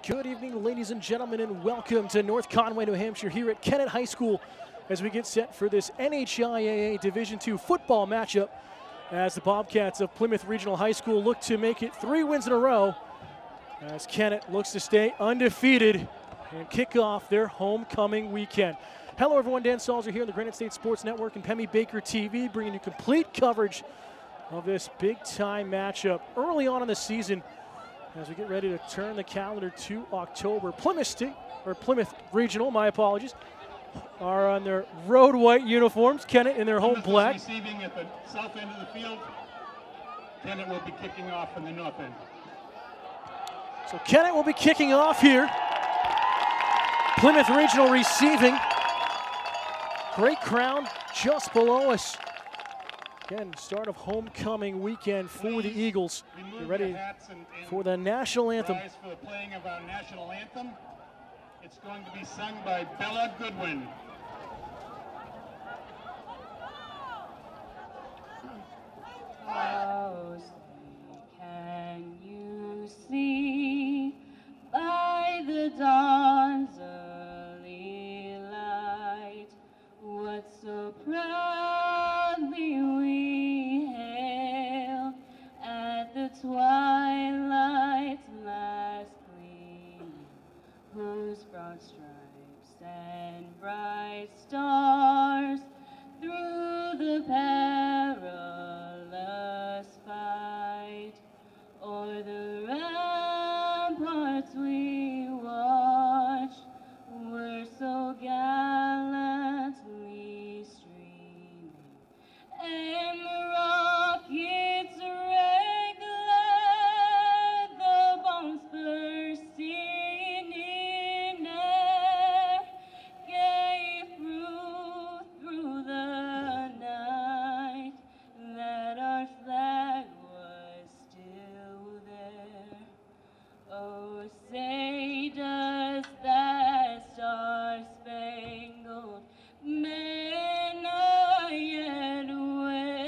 Good evening, ladies and gentlemen, and welcome to North Conway, New Hampshire, here at Kennett High School as we get set for this NHIAA Division II football matchup as the Bobcats of Plymouth Regional High School look to make it 3 wins in a row as Kennett looks to stay undefeated and kick off their homecoming weekend. Hello, everyone. Dan Salzer here on the Granite State Sports Network and Pemmy Baker TV, bringing you complete coverage of this big-time matchup early on in the season as we get ready to turn the calendar to October. Plymouth Regional, my apologies, are on their road white uniforms. Kennett in their home black. Receiving at the south end of the field. Kennett will be kicking off from the north end. So Kennett will be kicking off here. Plymouth Regional receiving. Great crowd just below us. Again, start of homecoming weekend for the Eagles. Get ready for the national anthem. For the playing of our national anthem. It's going to be sung by Bella Goodwin. Closely can you see by the dawn's early light what so proudly we hailed at the twilight's last gleam, whose broad stripes and bright stars through the perilous fight o'er the ramparts we watched were so gallantly streaming, and the rockets red glad, the bombs bursting in air gave proof through the night that our flag was still there. Oh, say does that star-spangled banner yet wave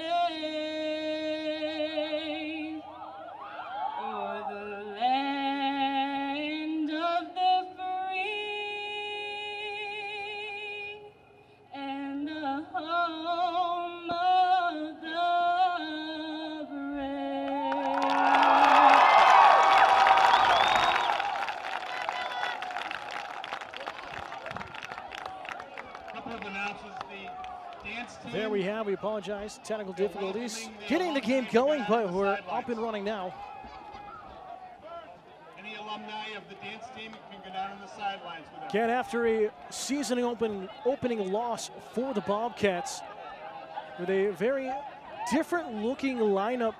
o'er the land of the free and the home of the brave? A couple of announcements. The dance team. There we have, we apologize, technical difficulties. Getting the game going, but we're up and running now. Any alumni of the dance team can go down on the sidelines with us. Again, after a season opening loss for the Bobcats, with a very different looking lineup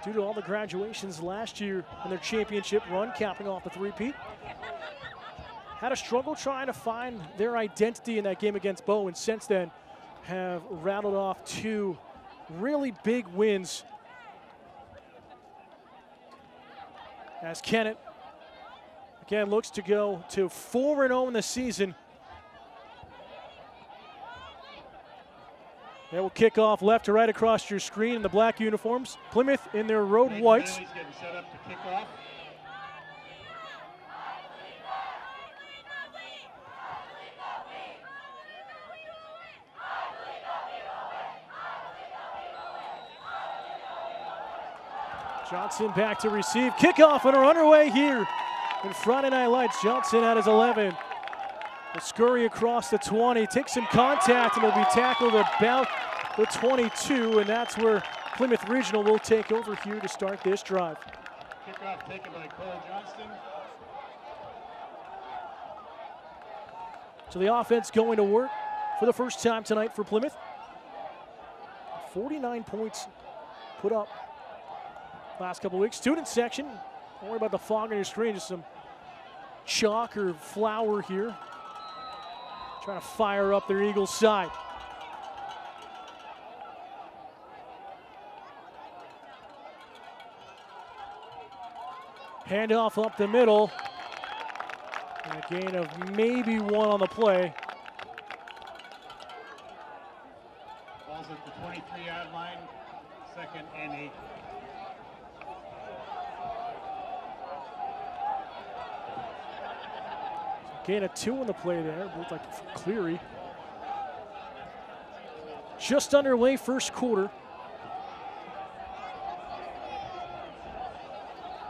due to all the graduations last year in their championship run, capping off the three-peat. Had a struggle trying to find their identity in that game against Bow, and since then have rattled off 2 really big wins as Kennett again looks to go to 4-0 in the season. They will kick off left to right across your screen in the black uniforms. Plymouth in their road whites. He's getting set up to kick off. Johnson back to receive. Kickoff and are underway here in Friday Night Lights. Johnson at his 11. Will scurry across the 20, take some contact, and will be tackled about the 22, and that's where Plymouth Regional will take over here to start this drive. Kickoff taken by Cole Johnston. So the offense going to work for the first time tonight for Plymouth. 49 points put up last couple weeks. Student section, don't worry about the fog on your screen, just some chalk or flour here. Trying to fire up their Eagles side. Handoff up the middle. And a gain of maybe 1 on the play. Ball's at the 23-yard line, 2nd and 8. Gain of 2 on the play there. Looked like for Cleary. Just underway, first quarter.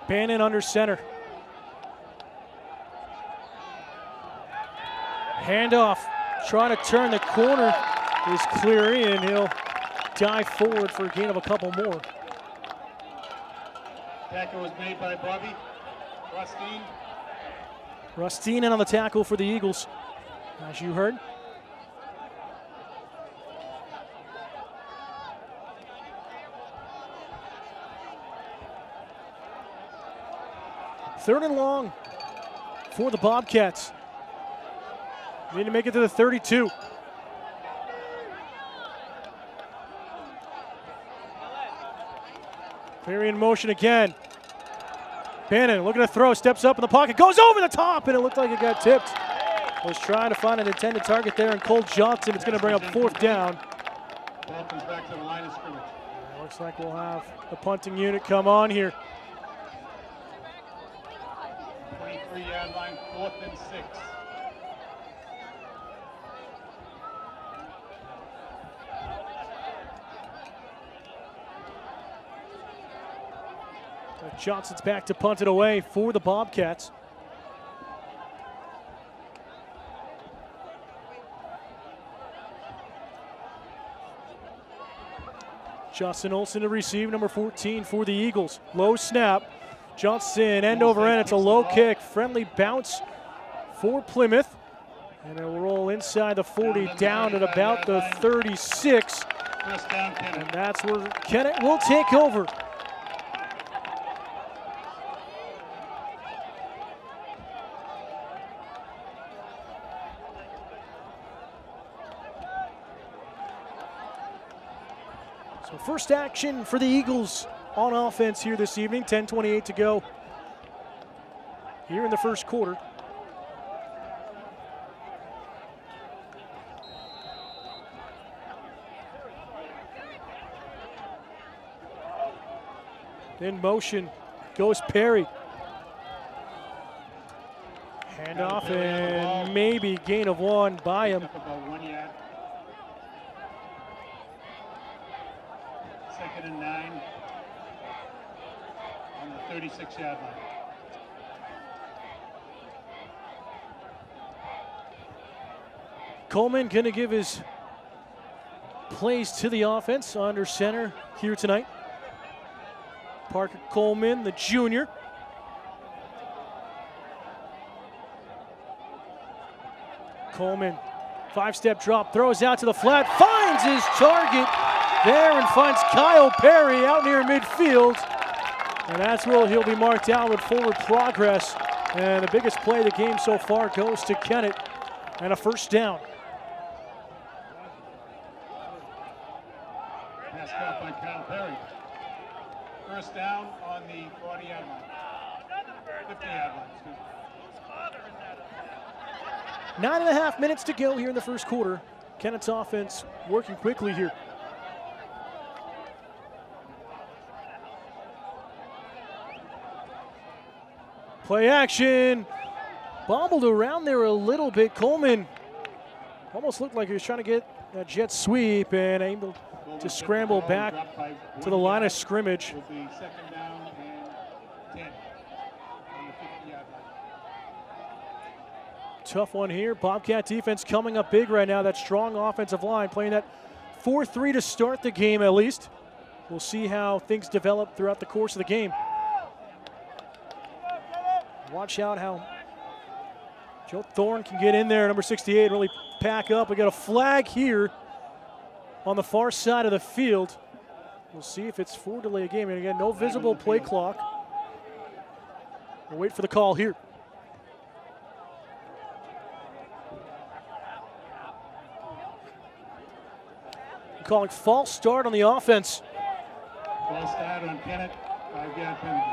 Bannon under center. Handoff, trying to turn the corner is Cleary, and he'll dive forward for a gain of a couple more. Tackle was made by Bobby Rustine. Rustine in on the tackle for the Eagles, as you heard. Third and long for the Bobcats. Need to make it to the 32. Cleary in motion again. Bannon looking to throw, steps up in the pocket, goes over the top, and it looked like it got tipped. Was trying to find an intended target there, and Cole Johnson. It's going to bring up fourth down. Ball comes back to the line of scrimmage. Looks like we'll have the punting unit come on here. 23-yard line, 4th and 6. Johnson's back to punt it away for the Bobcats. Justin Olsen to receive, number 14 for the Eagles. Low snap. Johnson end over end. It's a low kick. Friendly bounce for Plymouth. And it will roll inside the 40 down at about the 36. First down, Kennett. And that's where Kennett will take over. So first action for the Eagles on offense here this evening. 10:28 to go here in the first quarter. In motion goes Perry. Handoff and maybe gain of 1 by him. About 1 yard. 2nd and 9 on the 36-yard line. Coleman going to give his plays to the offense under center here tonight. Parker Coleman, the junior. Coleman, 5-step drop, throws out to the flat, finds his target there and finds Kyle Perry out near midfield. And that's where he'll be marked out with forward progress. And the biggest play of the game so far goes to Kennett and a first down. Pass caught by Kyle Perry. First down on the 40-yard line. 50-yard line, excuse me. 9.5 minutes to go here in the first quarter. Kennett's offense working quickly here. Play action. Bobbled around there a little bit. Coleman almost looked like he was trying to get a jet sweep and able to scramble back to the line of scrimmage. Will be 2nd down and 10 on the 50-yard line. Tough one here. Bobcat defense coming up big right now. That strong offensive line playing that 4-3 to start the game at least. We'll see how things develop throughout the course of the game. Watch out how Joe Thorne can get in there, number 68, really pack up. We got a flag here on the far side of the field. We'll see if it's for delay of game. And again, no visible play clock. We'll wait for the call here. Calling false start on the offense. False start on Kennett, 5-yard penalty.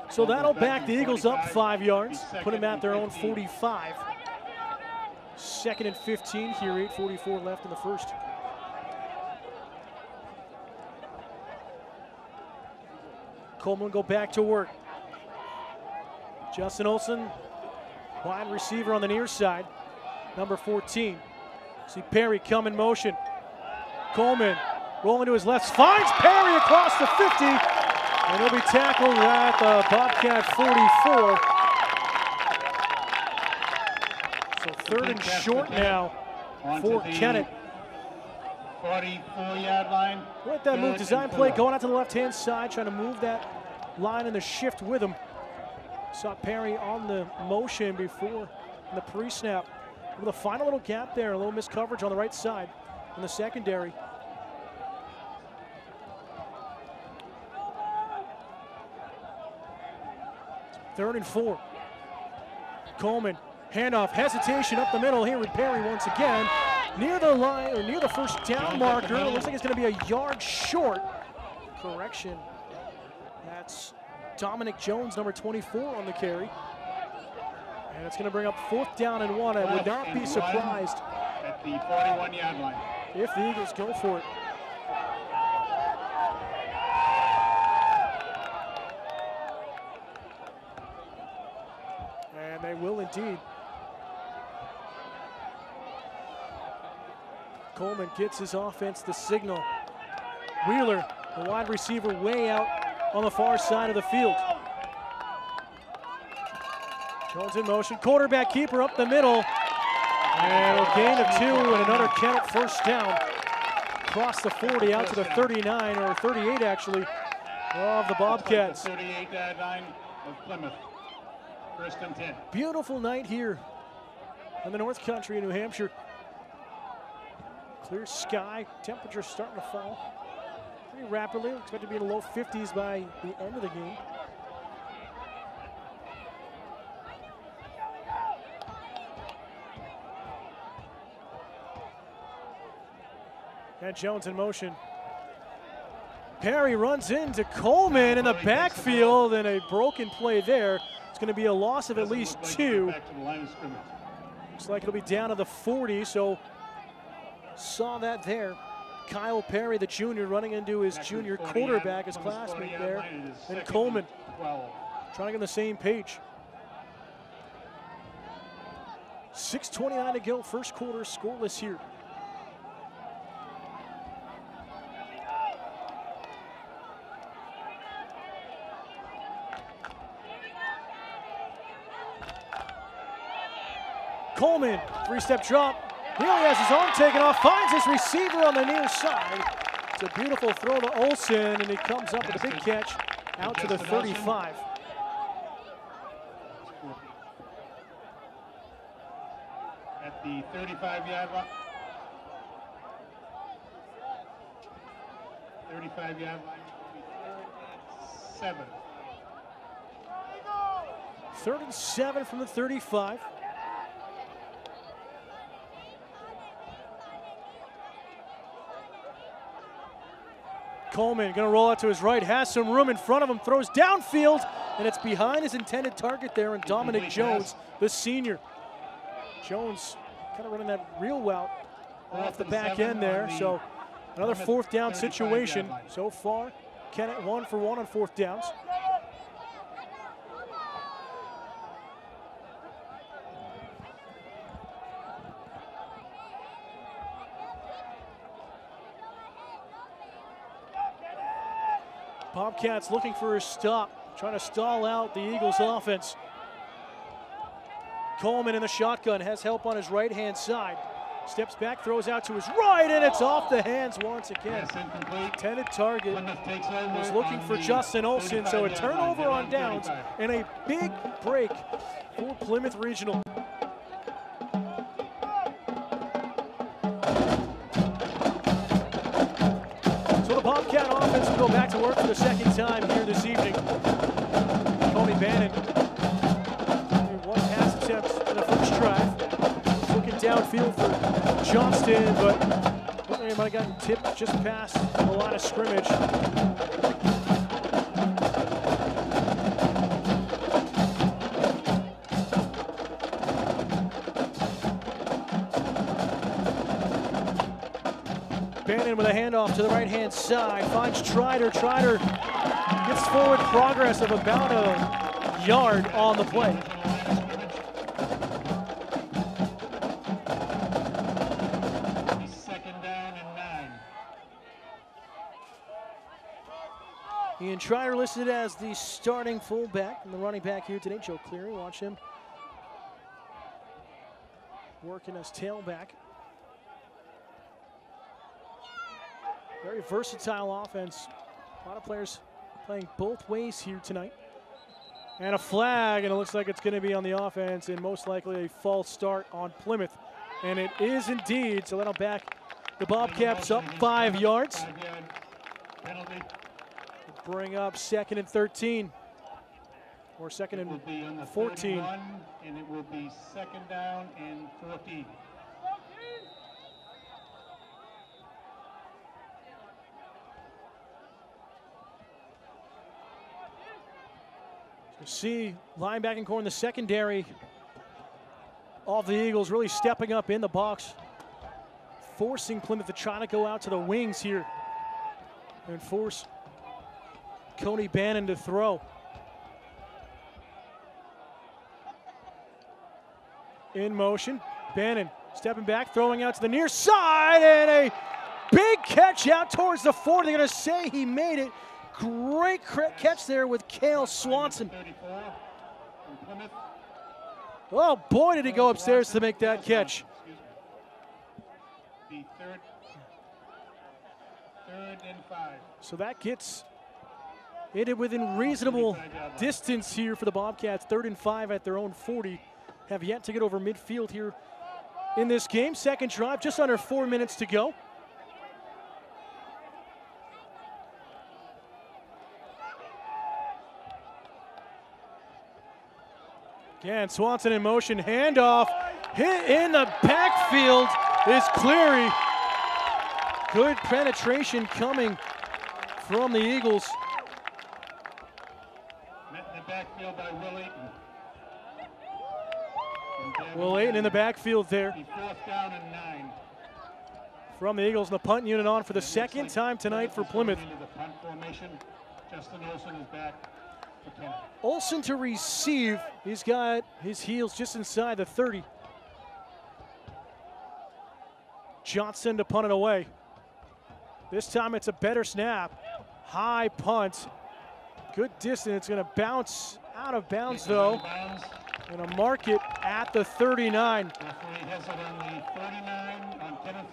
So that'll back the Eagles up 5 yards, put them at their own 45. 2nd and 15 here, 8:44 left in the first. Coleman go back to work. Justin Olson, wide receiver on the near side, number 14. See Perry come in motion. Coleman rolling to his left, finds Perry across the 50, and he'll be tackled at the Bobcat 44. So third and short now for Kennett. 44-yard line. With that move, design play going out to the left-hand side, trying to move that line in the shift with him. Saw Perry on the motion before in the pre-snap. With a final little gap there, a little missed coverage on the right side in the secondary. Third and 4. Coleman, handoff, hesitation up the middle here with Perry once again. Near the line, or near the first down marker. It looks like it's going to be a yard short. Correction. That's Dominic Jones, number 24 on the carry. And it's going to bring up 4th down and 1. I would not be surprised at the 41-yard line if the Eagles go for it. And they will indeed. Coleman gets his offense the signal. Wheeler, the wide receiver, way out on the far side of the field. Jones in motion, quarterback keeper up the middle. And a gain of 2 and another Kennett first down. Across the 40 out to the 39, or 38 actually, of the Bobcats. The 38-yard line of Plymouth. 1st and 10. Beautiful night here in the North Country in New Hampshire. Clear sky, temperatures starting to fall pretty rapidly. Expected to be in the low 50s by the end of the game. And Jones in motion. Perry runs into Coleman in the backfield, and a broken play there. It's going to be a loss of at least 2. Looks like it'll be down to the 40, so saw that there. Kyle Perry, the junior, running into his junior quarterback, his classmate there. And Coleman trying to get on the same page. 6:29 to go, first quarter, scoreless here. Coleman, 3-step drop. He only has his arm taken off, finds his receiver on the near side. It's a beautiful throw to Olson, and he comes up with a big catch out to the 35. At the 35-yard line. 35-yard line. 7. 3rd and 7 from the 35. Coleman gonna roll out to his right, has some room in front of him, throws downfield, and it's behind his intended target there, and Dominic Jones, the senior. Jones kind of running that real route off the back end there, so another 4th down situation so far. Kennett 1 for 1 on 4th downs. Bobcats looking for a stop, trying to stall out the Eagles offense. Coleman in the shotgun, has help on his right-hand side. Steps back, throws out to his right, and it's off the hands once again. Intended target was looking for Justin Olson, so a turnover on downs and a big break for Plymouth Regional. Bobcat offense will go back to work for the 2nd time here this evening. Tony Bannon, 1 pass attempt in the first drive. Looking downfield for Johnston, but he might have gotten tipped just past the line of scrimmage. Bannon with a handoff to the right-hand side, finds Trider. Trider gets forward progress of about a yard on the play. Second down and 9. Ian Trier listed as the starting fullback and the running back here today. Joe Cleary, watch him working as tailback. Very versatile offense. A lot of players playing both ways here tonight. And a flag, and it looks like it's going to be on the offense, and most likely a false start on Plymouth. And it is indeed, so that'll back the Bobcats up 5 yards. 5-yard penalty. Bring up 2nd and 13, or 2nd It will be on the and 14. 31, and it will be second down and 14. You see linebacking core in the secondary of the Eagles really stepping up in the box, forcing Plymouth to try to go out to the wings here and force Coney Bannon to throw. In motion, Bannon stepping back, throwing out to the near side, and a big catch out towards the 40. They're going to say he made it. Great catch there with Cale Swanson. 34 from Plymouth. Oh boy, did he go upstairs to make that catch. The third and 5. So that gets it within reasonable distance here for the Bobcats. 3rd and 5 at their own 40. Have yet to get over midfield here in this game. Second drive, just under 4 minutes to go. Again, Swanson in motion, handoff, hit in the backfield is Cleary. Good penetration coming from the Eagles. Met in the backfield by Will Ayton. Will Ayton in the backfield there. The 4th down and 9. From the Eagles, and the punt unit on for the second time tonight for Plymouth. Into the punt formation. Justin Olson is back for Kennett. Olson to receive. He's got his heels just inside the 30. Johnson to punt it away. This time it's a better snap. High punt. Good distance. It's going to bounce out of bounds though. Going to mark it at the 39. Referee has it on the 39, on Kennett's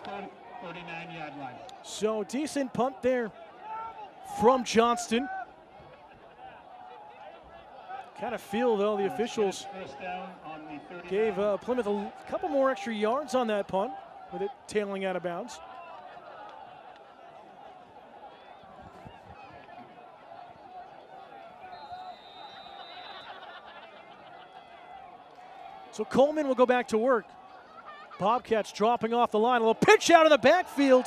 39-yard line. So decent punt there from Johnston. Kind of feel though the officials First down on the 39. gave Plymouth a couple more extra yards on that punt with it tailing out of bounds. So Coleman will go back to work. Bobcats dropping off the line. A little pitch out of the backfield.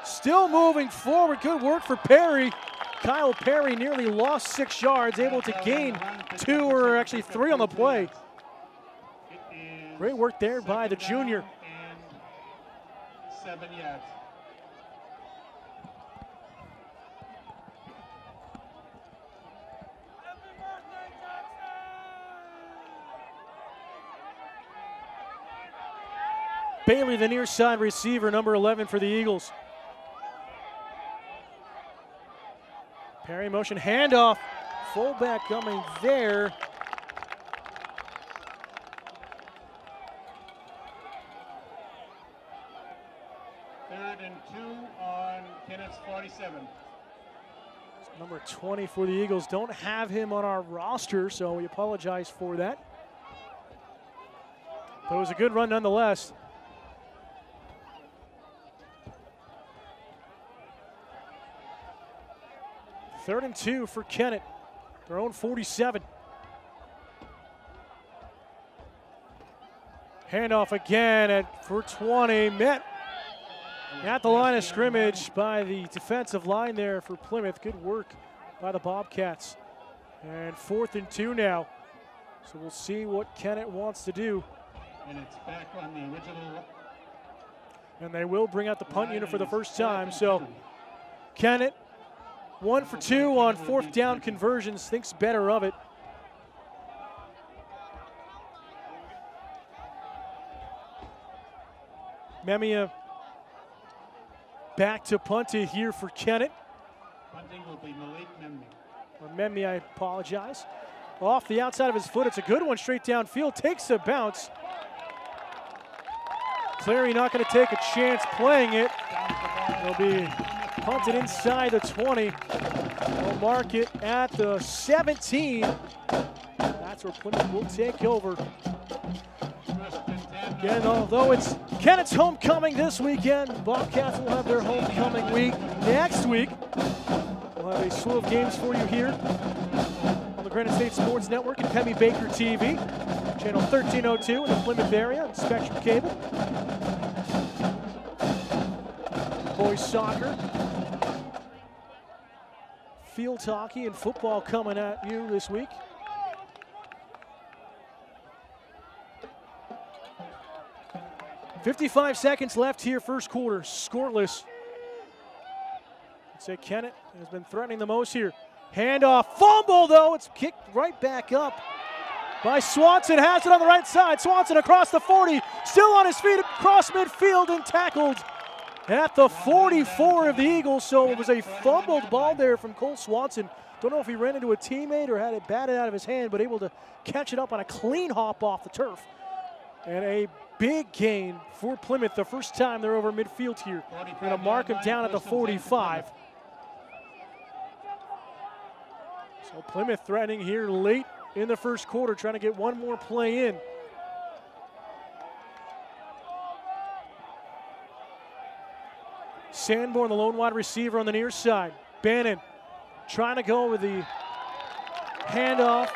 Still moving forward. Good work for Perry. Kyle Perry nearly lost 6 yards, able to gain 2 or actually 3 on the play. Great work there by the junior. And 7 yards. Bailey, the near side receiver, number 11 for the Eagles. Perry motion, handoff. Fullback coming there. Third and 2 on Kennett's 47. Number 20 for the Eagles. Don't have him on our roster, so we apologize for that. But it was a good run nonetheless. Third and 2 for Kennett, their own 47. Handoff again for 20, met at the line of scrimmage by the defensive line there for Plymouth. Good work by the Bobcats. And 4th and 2 now. So we'll see what Kennett wants to do. And it's back on the original. And they will bring out the punt unit for the first time. So Kennett, 1 for 2 on 4th down conversions, thinks better of it. Memia back to punt it here for Kennett. Punting will be Malik Memmi. Or Memmi, I apologize. Off the outside of his foot, it's a good one straight downfield, takes a bounce. Clary not going to take a chance playing it. It'll be punted inside the 20. We'll mark it at the 17. That's where Plymouth will take over. Again, although it's Kennett's homecoming this weekend, Bobcats will have their homecoming week next week. We'll have a slew of games for you here on the Granite State Sports Network and Pemmy Baker TV, channel 1302 in the Plymouth area, and Spectrum Cable. Boys soccer, field hockey, and football coming at you this week. .55 seconds left here, first quarter, scoreless. I'd say Kennett has been threatening the most here. Handoff, fumble though, it's kicked right back up by Swanson, has it on the right side. Swanson across the 40, still on his feet across midfield and tackled at the 44 of the Eagles. So it was a fumbled ball there from Cole Swanson. Don't know if he ran into a teammate or had it batted out of his hand, but able to catch it up on a clean hop off the turf. And a big gain for Plymouth, the first time they're over midfield here. They're going to mark him down at the 45. So Plymouth threatening here late in the first quarter, trying to get one more play in. Sanborn, the lone wide receiver on the near side. Bannon trying to go with the handoff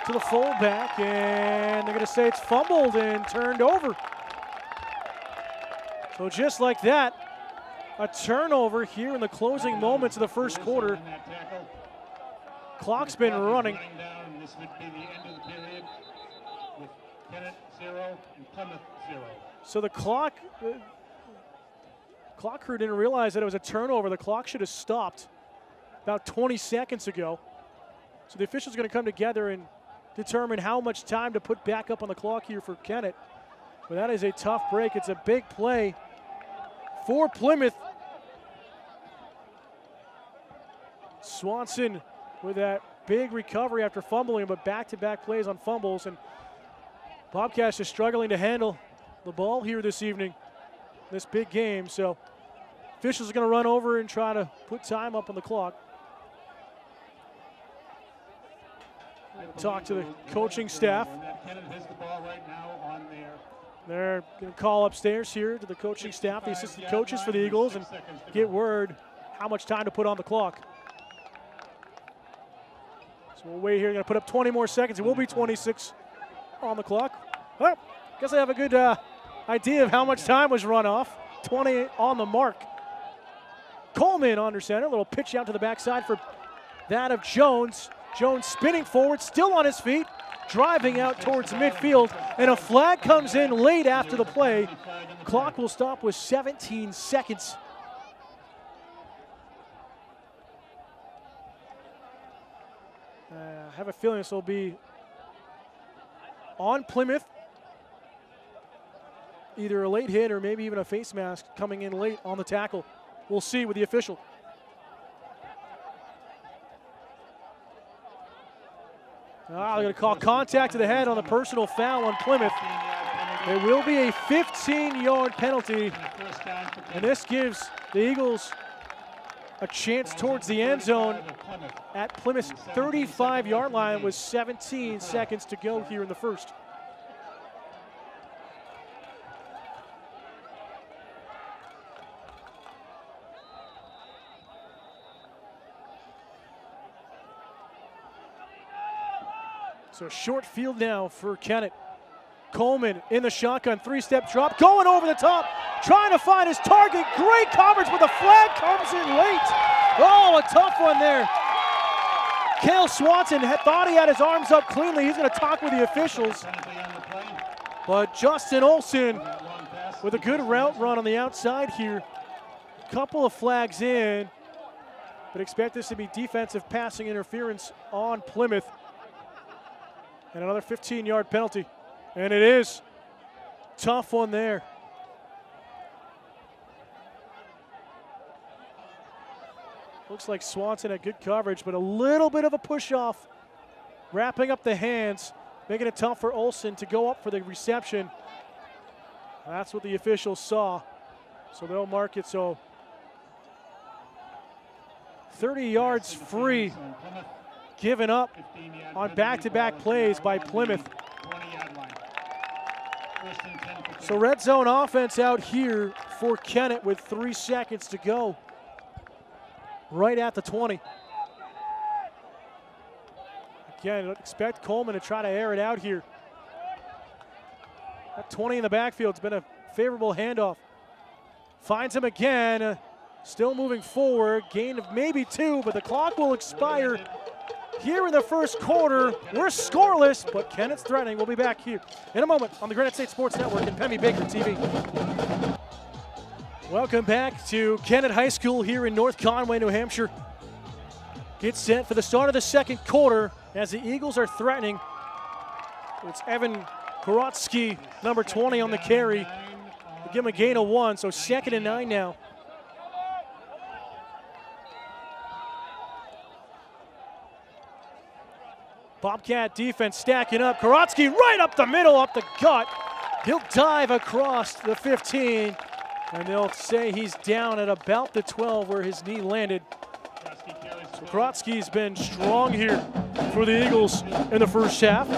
to the fullback, and they're going to say it's fumbled and turned over. So just like that, a turnover here in the closing moments of the first quarter. Clock's been running. This would be the end of the period with Kennett 0 and Plymouth 0. So the clock crew didn't realize that it was a turnover. The clock should have stopped about 20 seconds ago. So the officials are going to come together and determine how much time to put back up on the clock here for Kennett. But that is a tough break. It's a big play for Plymouth. Swanson with that big recovery after fumbling, but back-to-back plays on fumbles. And Bobcats is struggling to handle the ball here this evening, this big game. So officials are going to run over and try to put time up on the clock. Talk to the coaching staff. They're going to call upstairs here to the coaching staff, the assistant coaches for the Eagles, and get word how much time to put on the clock. So we'll wait here. Going to put up 20 more seconds. It will be 26 on the clock. Well, guess I have a good idea of how much time was run off. 20 on the mark. Coleman under center. A little pitch out to the backside for that of Jones. Jones spinning forward, still on his feet, driving out towards midfield, and a flag comes in late after the play. Clock will stop with 17 seconds. I have a feeling this will be on Plymouth. Either a late hit or maybe even a face mask coming in late on the tackle. We'll see with the official. They're going to call contact to the head on the personal foul on Plymouth. There will be a 15-yard penalty, and this gives the Eagles a chance towards the end zone at Plymouth's 35-yard line with 17 seconds to go here in the first. So short field now for Kennett. Coleman in the shotgun, three-step drop, going over the top, trying to find his target. Great coverage, but the flag comes in late. Oh, a tough one there. Cale Swanson thought he had his arms up cleanly. He's going to talk with the officials. But Justin Olsen with a good route run on the outside here. Couple of flags in, but expect this to be defensive passing interference on Plymouth. And another 15-yard penalty. And it is. Tough one there. Looks like Swanson had good coverage, but a little bit of a push-off, wrapping up the hands, making it tough for Olsen to go up for the reception. That's what the officials saw, so they'll mark it. So 30 yards free, given up on back-to-back plays by Plymouth. So red zone offense out here for Kennett with 3 seconds to go. Right at the 20. Again, expect Coleman to try to air it out here. That 20 in the backfield's been a favorable handoff. Finds him again, still moving forward. Gain of maybe 2, but the clock will expire here in the first quarter. We're scoreless, but Kennett's threatening. We'll be back here in a moment on the Granite State Sports Network and Pemmy Baker TV. Welcome back to Kennett High School here in North Conway, New Hampshire. Get set for the start of the second quarter as the Eagles are threatening. It's Evan Korotsky, number 20 on the carry. They give him a gain of 1, so 2nd and 9 now. Bobcat defense stacking up. Korotsky right up the middle, up the gut. He'll dive across the 15, and they'll say he's down at about the 12 where his knee landed. So Korotsky's been strong here for the Eagles in the first half.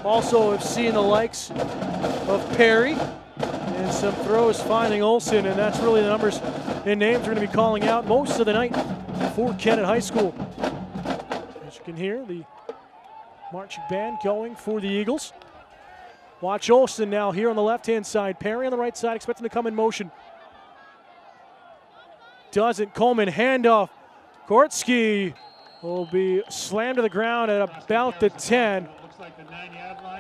Also have seen the likes of Perry and some throws finding Olsen, and that's really the numbers and names we're going to be calling out most of the night for Kennett High School. As you can hear, the marching band going for the Eagles. Watch Olsen now here on the left-hand side. Perry on the right side, expect him to come in motion. Doesn't. Coleman, handoff. Korotsky will be slammed to the ground at about the 10.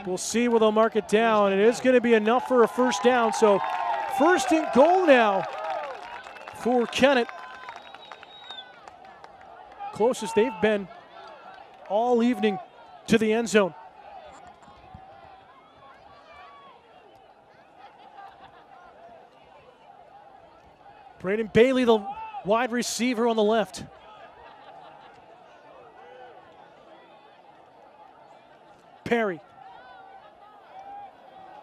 We'll see where they'll mark it down. It is going to be enough for a first down, so first and goal now for Kennett. Closest they've been all evening to the end zone. Braden Bailey, the wide receiver on the left. Perry.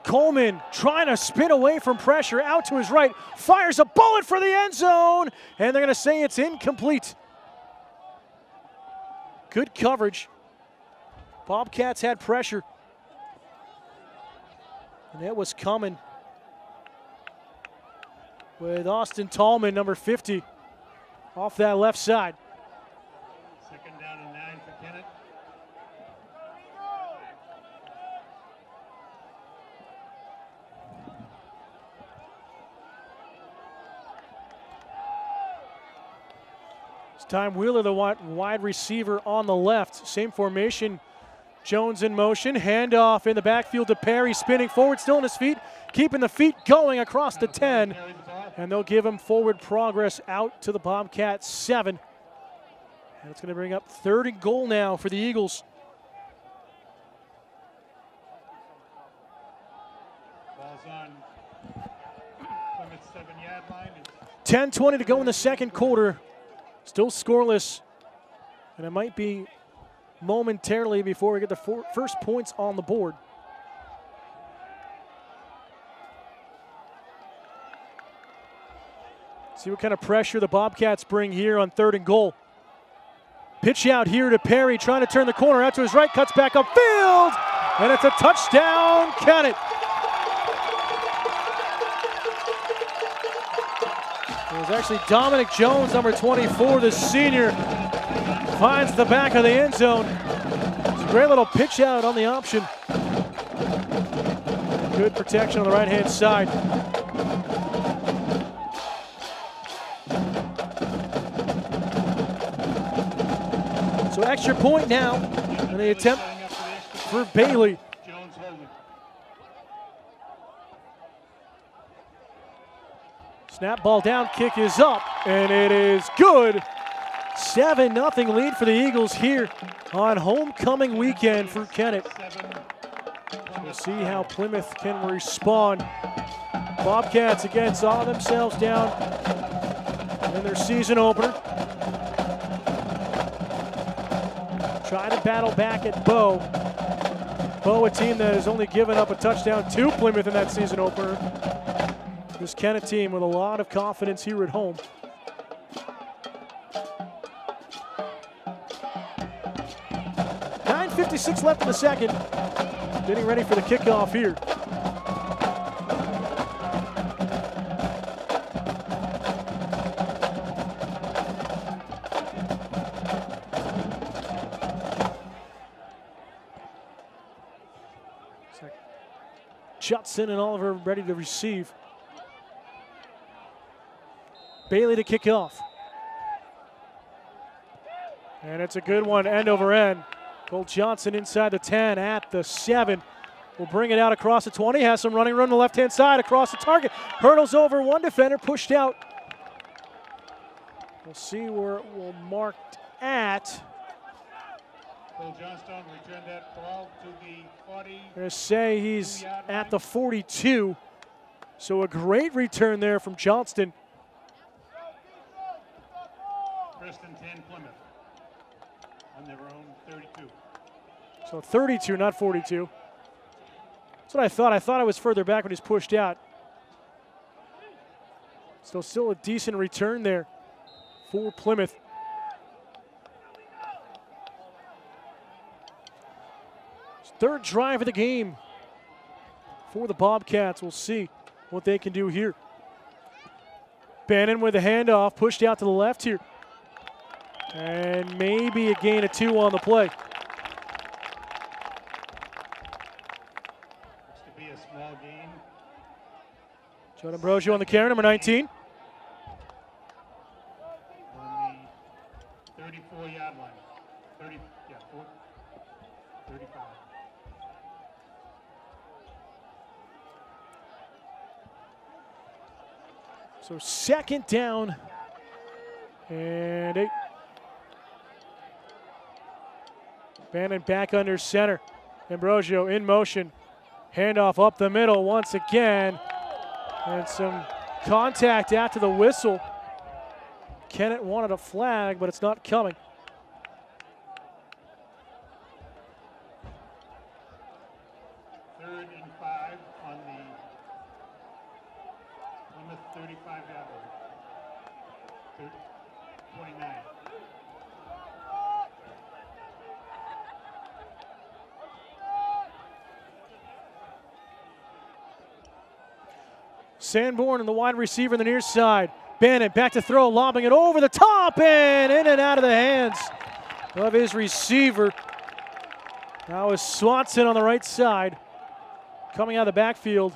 Coleman trying to spin away from pressure, out to his right, fires a bullet for the end zone, and they're going to say it's incomplete. Good coverage. Bobcats had pressure, and it was coming with Austin Tallman, number 50, off that left side. 2nd down and 9 for Kennett. It's time Wheeler, the wide receiver on the left. Same formation. Jones in motion, handoff in the backfield to Perry, spinning forward, still on his feet, keeping the feet going across the 10, and they'll give him forward progress out to the Bobcats 7. And it's going to bring up 3rd and goal now for the Eagles. Ball's on Plymouth's 7-yard line. 10:20 to go in the second quarter. Still scoreless, and it might be momentarily before we get the first points on the board. See what kind of pressure the Bobcats bring here on 3rd and goal. Pitch out here to Perry, trying to turn the corner out to his right, cuts back upfield, and it's a touchdown, Kennett. It was actually Dominic Jones, number 24, the senior, finds the back of the end zone. It's a great little pitch out on the option. Good protection on the right-hand side. So extra point now, and the attempt for Bailey. Snap ball down, kick is up, and it is good. 7-0 lead for the Eagles here on homecoming weekend for Kennett. So we'll see how Plymouth can respond. Bobcats again saw themselves down in their season opener. Try to battle back at Bow. Bow, a team that has only given up a touchdown to Plymouth in that season opener. This Kennett team with a lot of confidence here at home. .56 left in the second. Getting ready for the kickoff here. Judson and Oliver ready to receive. Bailey to kick off. And it's a good one, end over end. Cole Johnson inside the 10 at the 7. Will bring it out across the 20. Has some running room on the left-hand side across the target. Hurdles over one defender, pushed out. We'll see where it will mark at. Cole Johnstone returned that ball to the 40. I'm going to say he's at the 42. So a great return there from Johnston. First and 10, Plymouth. On their own 32. So 32, not 42. That's what I thought. I thought I was further back when he's pushed out. So still a decent return there for Plymouth. Third drive of the game for the Bobcats. We'll see what they can do here. Bannon with the handoff, pushed out to the left here. And maybe a gain of 2 on the play. Looks to be a small gain. John Ambrosio on the carry, number 19. On the 34-yard line. 35. So second down and 8. Bannon back under center. Ambrosio in motion. Handoff up the middle once again. And some contact after the whistle. Kennett wanted a flag, but it's not coming. Third and 5 on the Plymouth 35-yard line. 29. Sanborn and the wide receiver on the near side. Bannon back to throw, lobbing it over the top and in and out of the hands of his receiver. Now is Swanson on the right side, coming out of the backfield.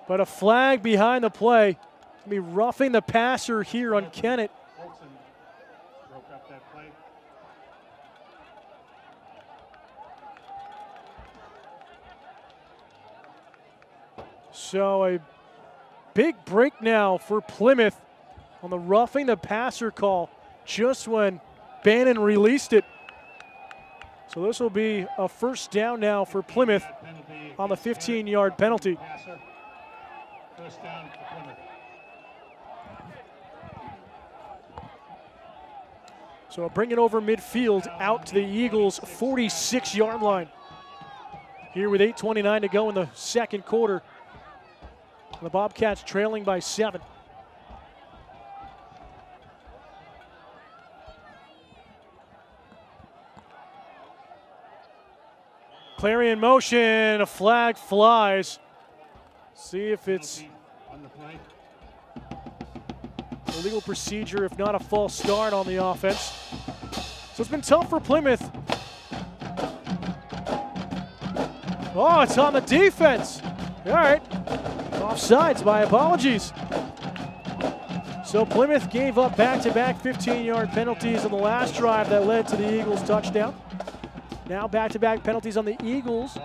But a flag behind the play. Gonna be roughing the passer here on Kennett. Olsen broke up that play. So a big break now for Plymouth on the roughing the passer call just when Bannon released it. So this will be a first down now for Plymouth on the 15-yard penalty. Passer. First down for Plymouth. So bring it over midfield out to the Eagles' 46-yard line. Here with 8:29 to go in the second quarter. The Bobcats trailing by 7. Clarion motion, a flag flies. See if it's on the play. a legal procedure, if not a false start on the offense. So it's been tough for Plymouth. Oh, it's on the defense. All right. Offsides, my apologies. So Plymouth gave up back-to-back 15-yard penalties on the last drive that led to the Eagles' touchdown. Now back-to-back penalties on the Eagles,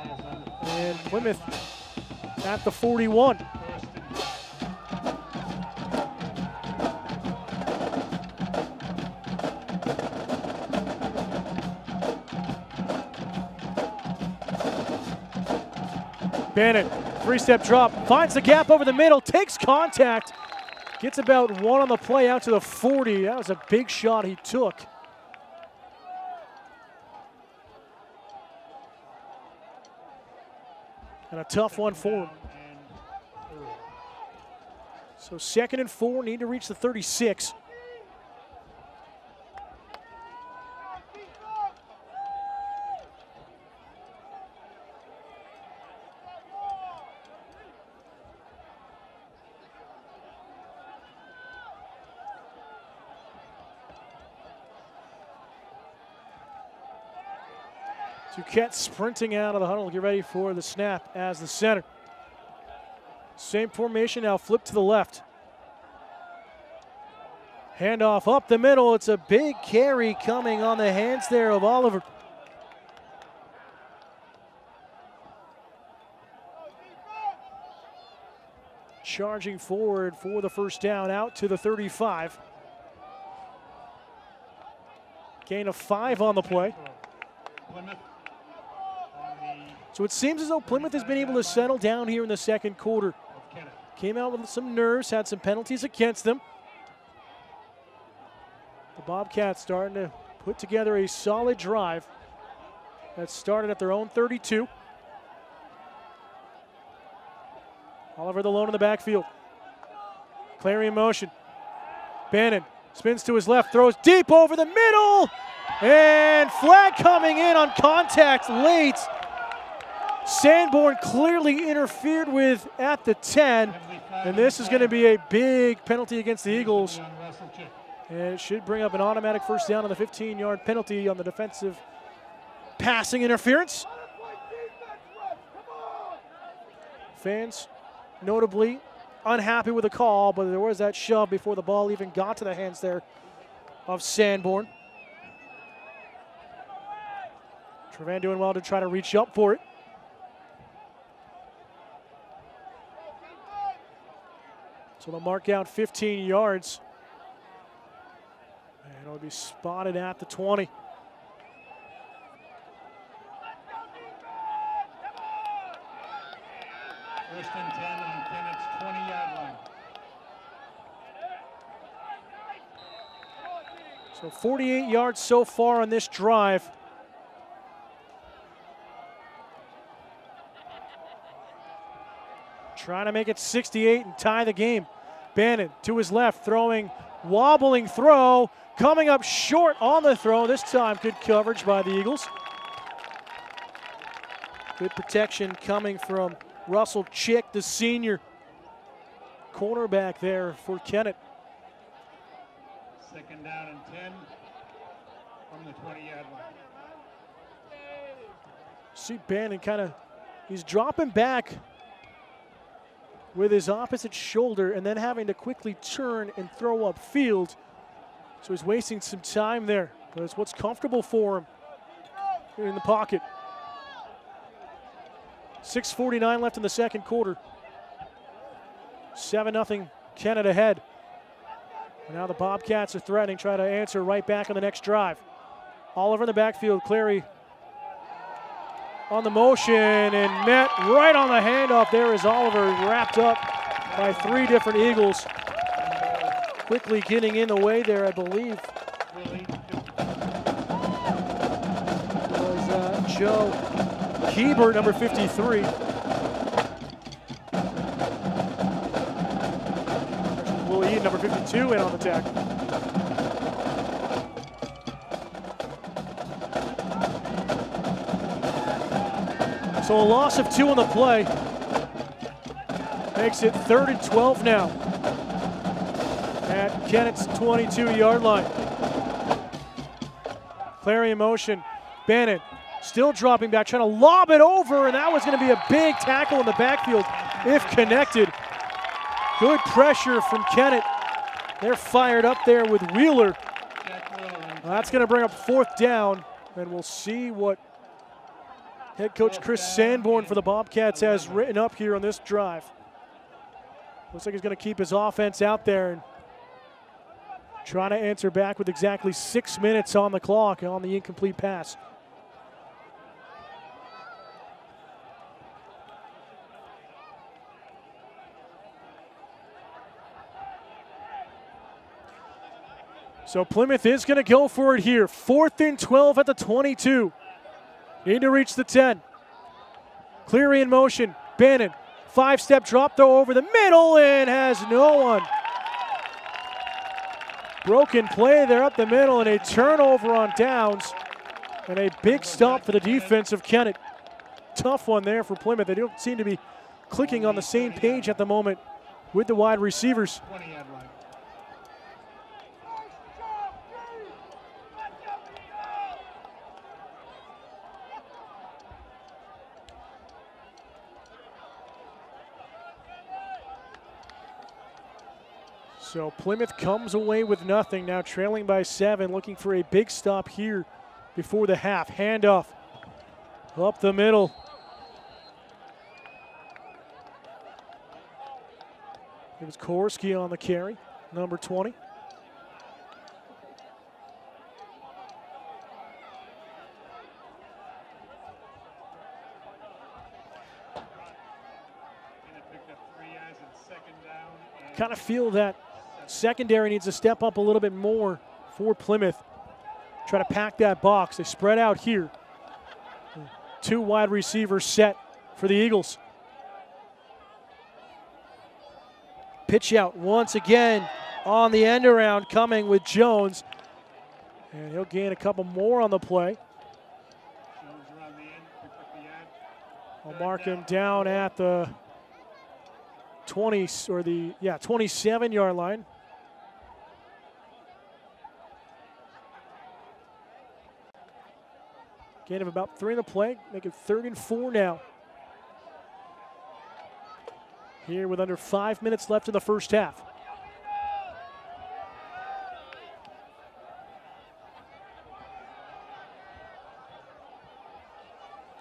and Plymouth at the 41. Bannon, three-step drop, finds the gap over the middle, takes contact, gets about 1 on the play out to the 40. That was a big shot he took. And a tough one for him. So 2nd and 4, need to reach the 36. Duquette sprinting out of the huddle, get ready for the snap as the center. Same formation now, flip to the left. Handoff up the middle, it's a big carry coming on the hands there of Oliver. Charging forward for the first down out to the 35. Gain of 5 on the play. So it seems as though Plymouth has been able to settle down here in the 2nd quarter. Came out with some nerves, had some penalties against them. The Bobcats starting to put together a solid drive that started at their own 32. Oliver the lone in the backfield. Clarion motion. Bannon spins to his left, throws deep over the middle, and flag coming in on contact late. Sanborn clearly interfered with at the 10, and this is going to be a big penalty against the Eagles. And it should bring up an automatic first down on the 15-yard penalty on the defensive passing interference. Fans notably unhappy with the call, but there was that shove before the ball even got to the hands there of Sanborn. Trevan doing well to try to reach up for it. So they'll mark out 15 yards. And it'll be spotted at the 20. First and 10 on Kennett's 20-yard line. So 48 yards so far on this drive. Trying to make it 68 and tie the game. Bannon to his left, throwing, wobbling throw, coming up short on the throw. This time good coverage by the Eagles. Good protection coming from Russell Chick, the senior cornerback there for Kennett. 2nd down and 10 from the 20-yard line. See Bannon kind of, he's dropping back with his opposite shoulder and then having to quickly turn and throw upfield. So he's wasting some time there, but it's what's comfortable for him in the pocket. 6:49 left in the 2nd quarter. 7-0 Kennett ahead. And now the Bobcats are threatening, try to answer right back on the next drive. Oliver in the backfield, Clary on the motion and met right on the handoff. There is Oliver, wrapped up by 3 different Eagles. Quickly getting in the way there, I believe. Was Joe Hebert, number 53. Will Eden, number 52, in on the tackle. So a loss of 2 on the play. Makes it 3rd and 12 now at Kennett's 22-yard line. Clary in motion. Bannon still dropping back, trying to lob it over, and that was going to be a big tackle in the backfield if connected. Good pressure from Kennett. They're fired up there with Wheeler. That's going to bring up 4th down, and we'll see what head coach Chris Sanborn for the Bobcats has written up here on this drive. Looks like he's going to keep his offense out there and trying to answer back with exactly 6 minutes on the clock on the incomplete pass. So Plymouth is going to go for it here. 4th and 12 at the 22. Need to reach the 10. Cleary in motion. Bannon. 5-step drop throw over the middle and has no one. Broken play there up the middle and a turnover on downs. And a big stop for the defense of Kennett. Tough one there for Plymouth. They don't seem to be clicking on the same page at the moment with the wide receivers. 20-yard line. So Plymouth comes away with nothing, now trailing by 7, looking for a big stop here before the half. Handoff up the middle. It was Korski on the carry, number 20. Kind of feel that secondary needs to step up a little bit more for Plymouth. Try to pack that box. They spread out here. 2 wide receivers set for the Eagles. Pitch out once again on the end around, coming with Jones. And he'll gain a couple more on the play. I'll mark him down at the 27-yard line. Gain of about 3 in the play, make it 3rd and 4 now. Here with under 5 minutes left in the first half.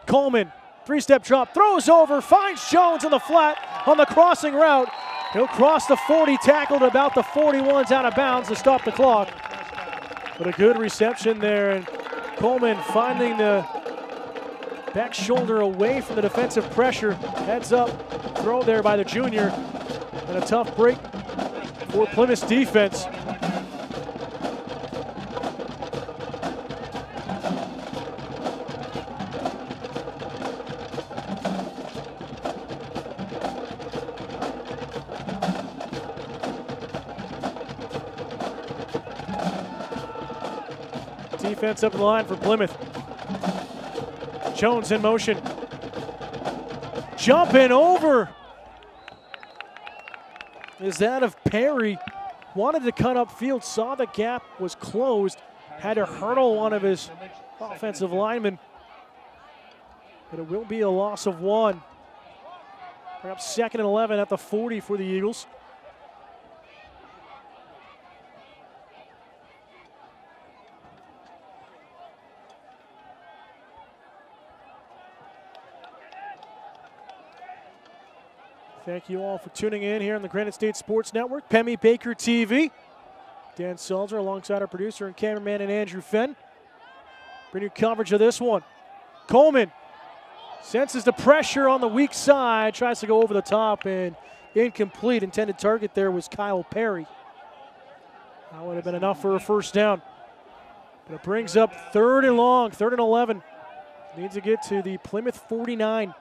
Coleman, 3-step drop, throws over, finds Jones in the flat on the crossing route. He'll cross the 40, tackled about the 41's out of bounds to stop the clock. But a good reception there, and Coleman finding the back shoulder away from the defensive pressure. Heads up, throw there by the junior, and a tough break for Plymouth's defense. Defense up the line for Plymouth. Jones in motion. Jumping over is that of Perry. Wanted to cut upfield, saw the gap was closed, had to hurdle one of his offensive linemen. But it will be a loss of 1. Perhaps 2nd and 11 at the 40 for the Eagles. Thank you all for tuning in here on the Granite State Sports Network, Pemmy Baker TV. Dan Selzer alongside our producer and cameraman and Andrew Fenn. Bring you coverage of this one. Coleman senses the pressure on the weak side, tries to go over the top and incomplete. Intended target there was Kyle Perry. That would have been enough for a first down. But it brings up 3rd and long, 3rd and 11. Needs to get to the Plymouth 49.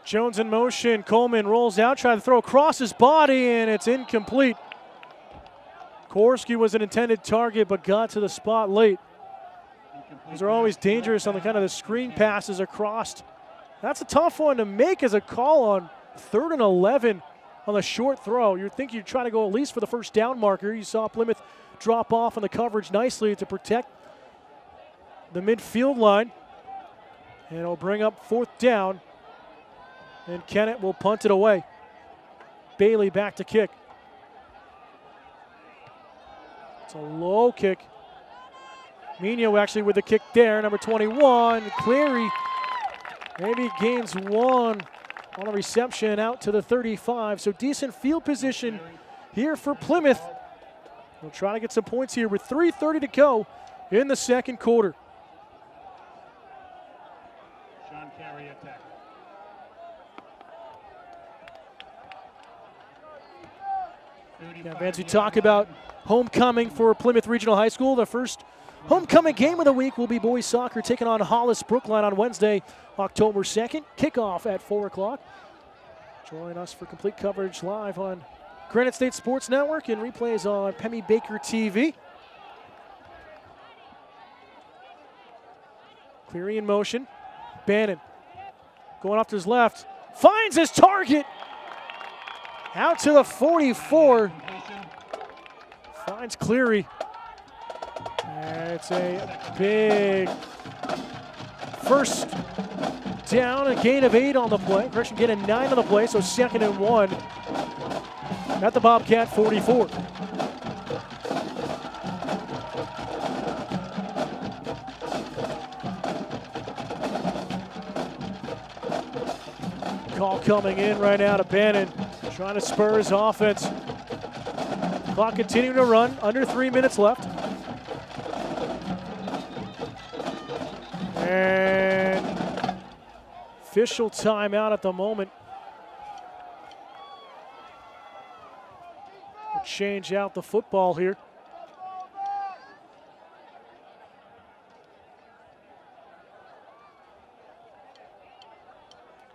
Jones in motion, Coleman rolls out, trying to throw across his body, and it's incomplete. Korski was an intended target, but got to the spot late. Those are always dangerous on the kind of the screen passes across. That's a tough one to make as a call on 3rd and 11 on the short throw. You'd think you'd try to go at least for the first down marker. You saw Plymouth drop off on the coverage nicely to protect the midfield line. And it'll bring up 4th down. And Kennett will punt it away. Bailey back to kick. It's a low kick. Mino actually with the kick there, number 21. Cleary maybe gains 1 on the reception out to the 35. So decent field position here for Plymouth. We'll try to get some points here with 3:30 to go in the second quarter. Sean Carey attack. Yeah, Vance, we talk about homecoming for Plymouth Regional High School. The first homecoming game of the week will be boys soccer taking on Hollis Brookline on Wednesday, October 2nd. Kickoff at 4 o'clock. Join us for complete coverage live on Granite State Sports Network and replays on Pemmy Baker TV. Cleary in motion. Bannon going off to his left. Finds his target. Out to the 44. Finds Cleary. And it's a big first down, a gain of 8 on the play. Correction, gain of 9 on the play, so 2nd and 1 at the Bobcat 44. Call coming in right now to Bannon, trying to spur his offense. Clock continuing to run, under 3 minutes left. And official timeout at the moment. We'll change out the football here.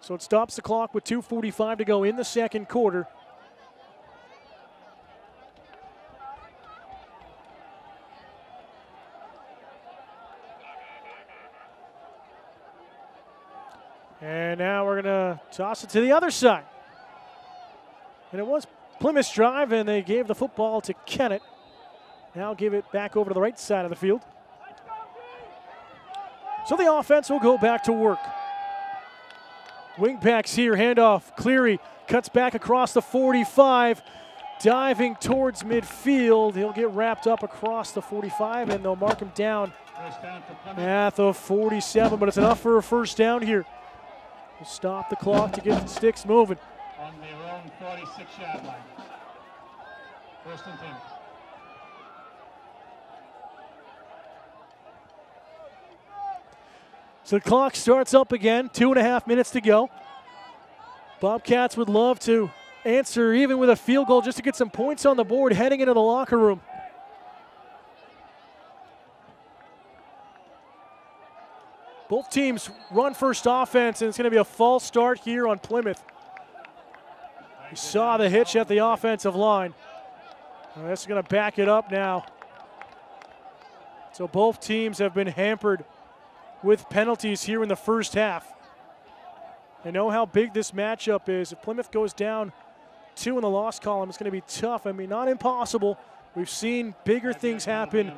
So it stops the clock with 2:45 to go in the second quarter. And now we're going to toss it to the other side. And it was Plymouth's drive, and they gave the football to Kennett. Now give it back over to the right side of the field. So the offense will go back to work. Wingbacks here, handoff. Cleary cuts back across the 45, diving towards midfield. He'll get wrapped up across the 45, and they'll mark him down at the 47, but it's enough for a first down here. We'll stop the clock to get the sticks moving. On their own 46-yard line. First and 10. So the clock starts up again, 2.5 minutes to go. Bobcats would love to answer even with a field goal just to get some points on the board heading into the locker room. Both teams run first offense, and it's going to be a false start here on Plymouth. We saw the hitch at the offensive line. And this is going to back it up now. So both teams have been hampered with penalties here in the first half. I know how big this matchup is. If Plymouth goes down 2 in the loss column, it's going to be tough. I mean, not impossible. We've seen bigger things happen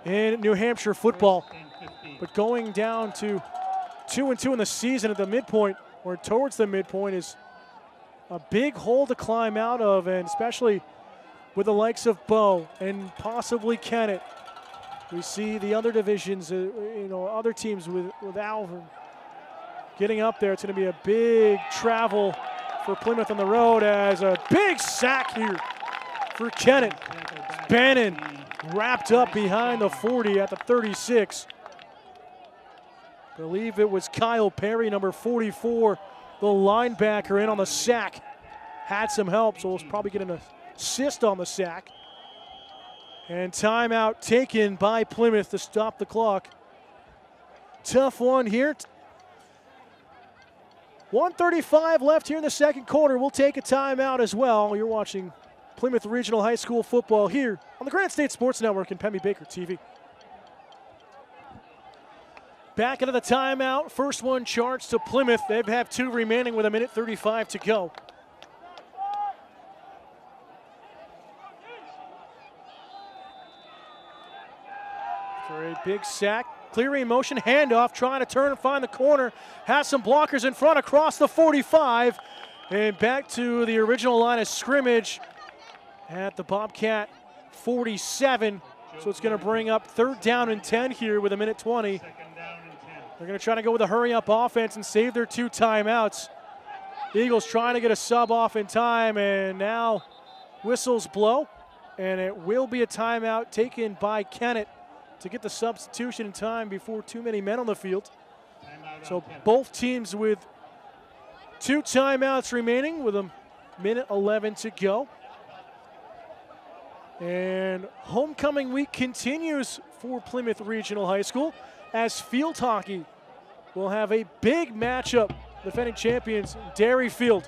in New Hampshire football. But going down to 2-2 in the season at the midpoint, or towards the midpoint, is a big hole to climb out of, and especially with the likes of Bow and possibly Kennett. We see the other divisions, other teams with Alvin getting up there. It's going to be a big travel for Plymouth on the road, as a big sack here for Kennett. Bannon wrapped up behind the 40 at the 36. I believe it was Kyle Perry, number 44, the linebacker, in on the sack. Had some help, so we'll probably get an assist on the sack. And timeout taken by Plymouth to stop the clock. Tough one here. 1:35 left here in the second quarter. We'll take a timeout as well. You're watching Plymouth Regional High School football here on the Granite State Sports Network and Pemmy Baker TV. Back into the timeout. First one charged to Plymouth. They have 2 remaining with 1:35 to go. For a big sack. Cleary in motion, handoff, trying to turn and find the corner. Has some blockers in front across the 45. And back to the original line of scrimmage at the Bobcat 47. So it's going to bring up 3rd down and 10 here with 1:20. They're going to try to go with a hurry-up offense and save their 2 timeouts. Eagles trying to get a sub off in time, and now whistles blow, and it will be a timeout taken by Kennett to get the substitution in time before too many men on the field. So Kennett. both teams with 2 timeouts remaining with a minute 11 to go. And homecoming week continues for Plymouth Regional High School as field hockey will have a big matchup. Defending champions Dairy Field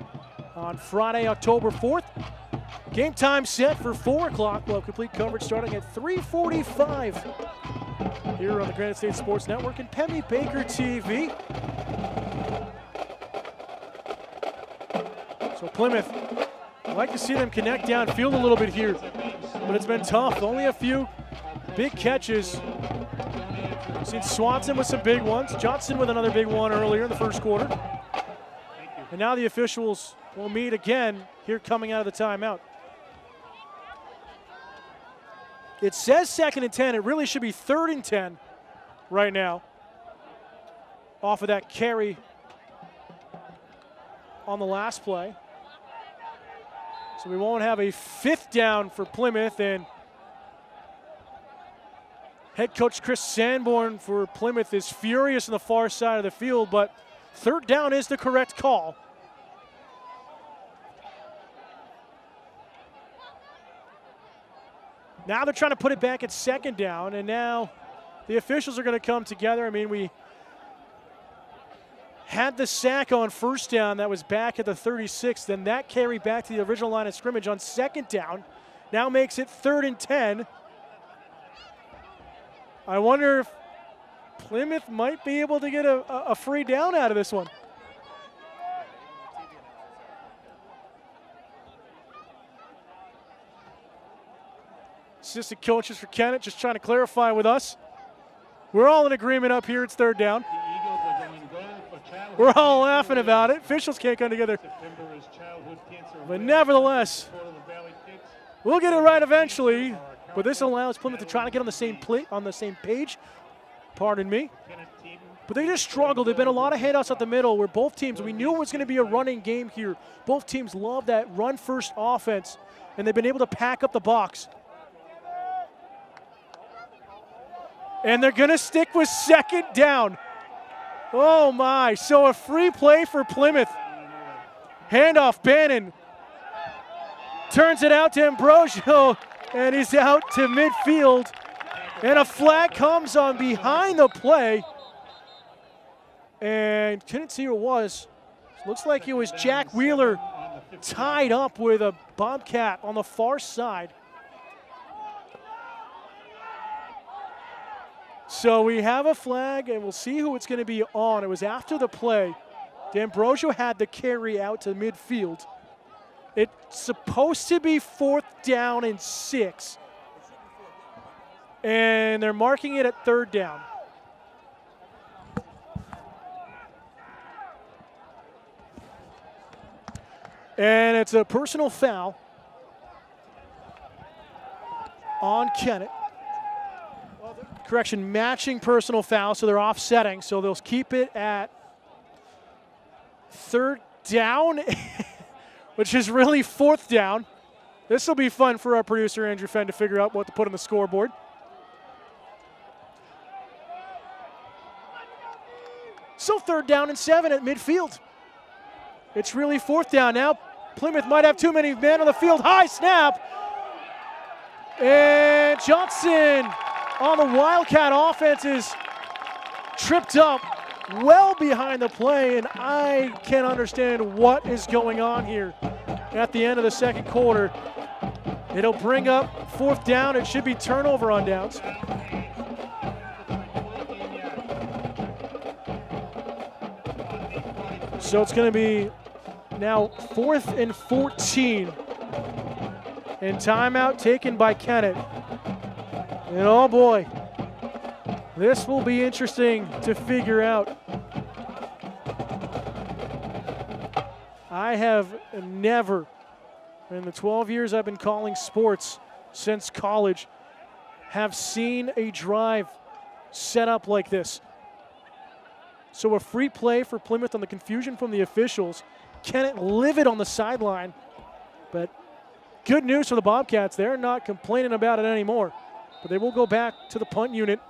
on Friday, October 4th. Game time set for 4 o'clock. We'll have complete coverage starting at 3:45 here on the Granite State Sports Network and Penny Baker TV. So Plymouth, I'd like to see them connect downfield a little bit here, but it's been tough. Only a few big catches. We've seen Swanson with some big ones, Johnson with another big one earlier in the first quarter. And now the officials will meet again here coming out of the timeout. It says 2nd and 10. It really should be 3rd and 10 right now off of that carry on the last play. So we won't have a 5th down for Plymouth, and head coach Chris Sanborn for Plymouth is furious on the far side of the field, but 3rd down is the correct call. Now they're trying to put it back at 2nd down, and now the officials are going to come together. I mean, we had the sack on 1st down that was back at the 36, then that carry back to the original line of scrimmage on 2nd down. Now makes it 3rd and 10. I wonder if Plymouth might be able to get a free down out of this one. Assistant coaches for Kennett just trying to clarify with us. We're all in agreement up here. It's 3rd down. We're all laughing about it. Officials can't come together. But nevertheless, we'll get it right eventually. But this allows Plymouth to try to get on the same page. Pardon me. But they just struggled. There've been a lot of handoffs up the middle where both teams, we knew it was going to be a running game here. Both teams love that run-first offense, and they've been able to pack up the box. And they're going to stick with 2nd down. Oh, my. So a free play for Plymouth. Handoff, Bannon turns it out to Ambrosio, and he's out to midfield. And a flag comes on behind the play. And couldn't see who it was. Looks like it was Jack Wheeler tied up with a Bobcat on the far side. So we have a flag, and we'll see who it's going to be on. It was after the play. D'Ambrosio had the carry out to midfield. It's supposed to be 4th down and 6. And they're marking it at 3rd down. And it's a personal foul on Kennett. Correction, matching personal foul, so they're offsetting. So they'll keep it at 3rd down, which is really 4th down. This will be fun for our producer, Andrew Fenn, to figure out what to put on the scoreboard. So 3rd down and 7 at midfield. It's really 4th down now. Plymouth might have too many men on the field. High snap. And Johnson on the Wildcat offense is tripped up well behind the play, and I can't understand what is going on here at the end of the 2nd quarter. It'll bring up 4th down. It should be turnover on downs. So it's going to be now 4th and 14. And timeout taken by Kennett. And oh boy, this will be interesting to figure out. I have never, in the 12 years I've been calling sports since college, have seen a drive set up like this. So a free play for Plymouth on the confusion from the officials. Kennett livid on the sideline, but good news for the Bobcats. They're not complaining about it anymore. but they will go back to the punt unit.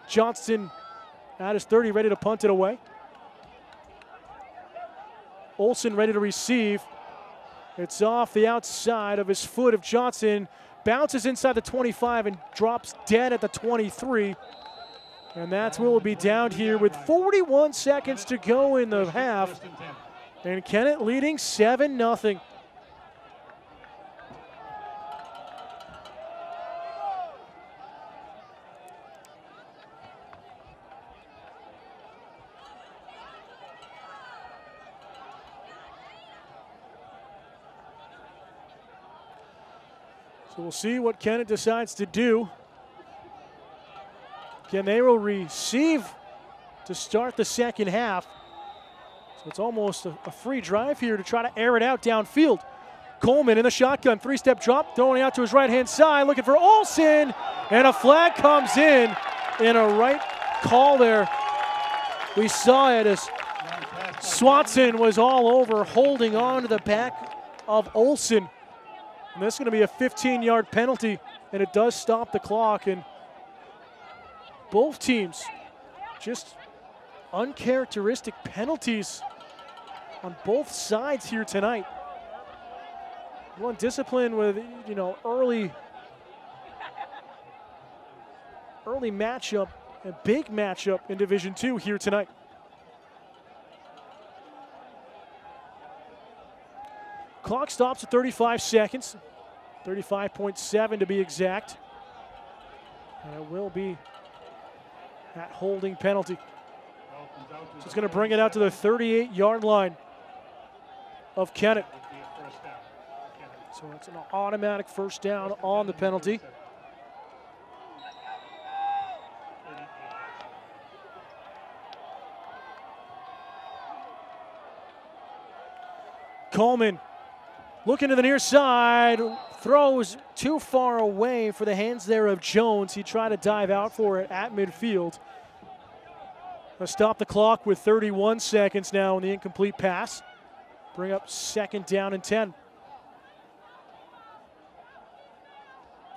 Johnston at his 30, ready to punt it away. Olsen ready to receive. It's off the outside of his foot of Johnson. Bounces inside the 25 and drops dead at the 23. And that's where we'll be down here with 41 seconds to go in the half. And Kennett leading 7-0. So we'll see what Kennett decides to do. Again, they will receive to start the second half. So it's almost a free drive here to try to air it out downfield. Coleman in the shotgun, three-step drop, throwing out to his right-hand side, looking for Olsen, and a flag comes in a right call there. We saw it as Swanson was all over, holding on to the back of Olsen. And this is going to be a 15-yard penalty, and it does stop the clock. And both teams just uncharacteristic penalties on both sides here tonight. One discipline with, you know, early matchup, a big matchup in Division II here tonight. Clock stops at 35 seconds, 35.7 to be exact. And it will be that holding penalty. So it's going to bring it out to the 38-yard line of Kennett. So it's an automatic first down on the penalty. Coleman looking to the near side, throws too far away for the hands there of Jones. He tried to dive out for it at midfield. Stop the clock with 31 seconds now in the incomplete pass. Bring up second down and 10.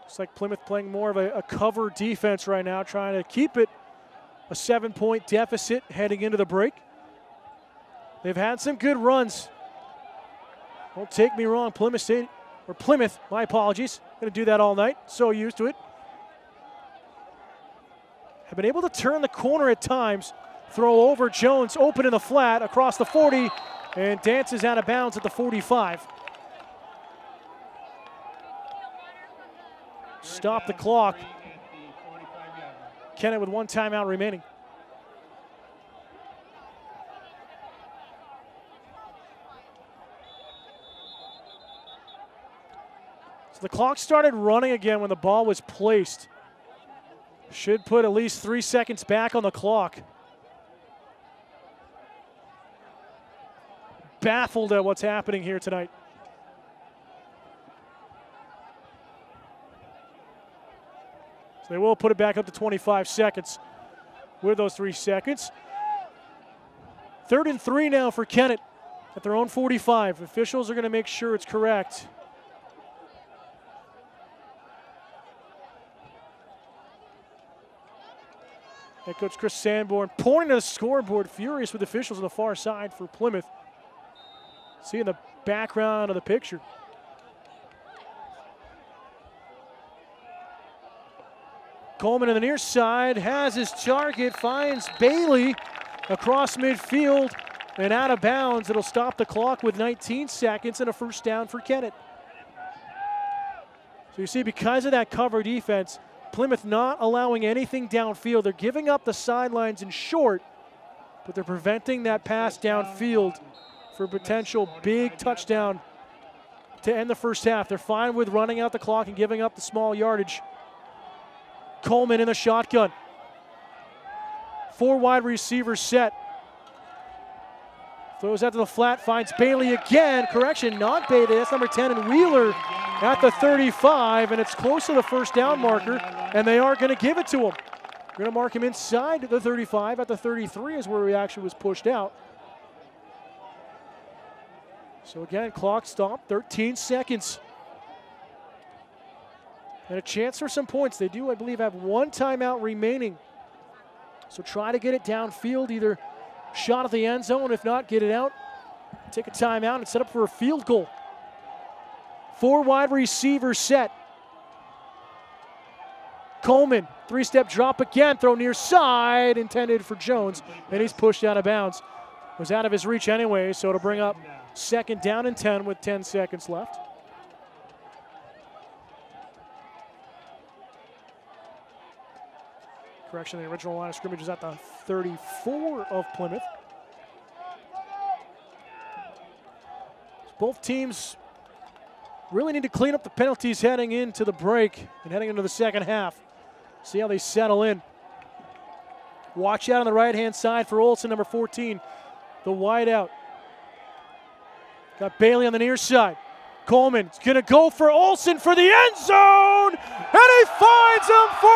Looks like Plymouth playing more of a cover defense right now, trying to keep it a 7-point deficit heading into the break. They've had some good runs. Don't take me wrong, Plymouth, my apologies. Gonna do that all night, so used to it. Have been able to turn the corner at times. Throw over Jones, open in the flat, across the 40, and dances out of bounds at the 45. Stop the clock. Kennett with one timeout remaining. So the clock started running again when the ball was placed. Should put at least 3 seconds back on the clock. Baffled at what's happening here tonight. So they will put it back up to 25 seconds with those 3 seconds. 3rd and 3 now for Kennett at their own 45. Officials are going to make sure it's correct. Head coach Chris Sanborn pointing to the scoreboard, furious with officials on the far side for Plymouth. See in the background of the picture. Coleman on the near side has his target, finds Bailey across midfield and out of bounds. It'll stop the clock with 19 seconds and a first down for Kennett. So you see, because of that cover defense, Plymouth not allowing anything downfield. They're giving up the sidelines in short, but they're preventing that pass downfield for a potential big touchdown to end the first half. They're fine with running out the clock and giving up the small yardage. Coleman in the shotgun. 4 wide receivers set. Throws out to the flat, finds Bailey again. Correction, not Bailey, that's number 10, and Wheeler at the 35, and it's close to the first down marker, and they are going to give it to him. We're going to mark him inside the 35. At the 33 is where he actually was pushed out. So again, clock stop, 13 seconds. And a chance for some points. They do, I believe, have one timeout remaining. So try to get it downfield, either shot at the end zone, if not, get it out. Take a timeout and set up for a field goal. 4 wide receiver set. Coleman, 3-step drop again, throw near side, intended for Jones, and he's pushed out of bounds. Was out of his reach anyway, so it'll bring up 2nd down and 10 with 10 seconds left. Correction, the original line of scrimmage is at the 34 of Plymouth. Both teams really need to clean up the penalties heading into the break and heading into the second half. See how they settle in. Watch out on the right-hand side for Olsen, number 14, the wideout. Got Bailey on the near side. Coleman's gonna go for Olsen for the end zone, and he finds him for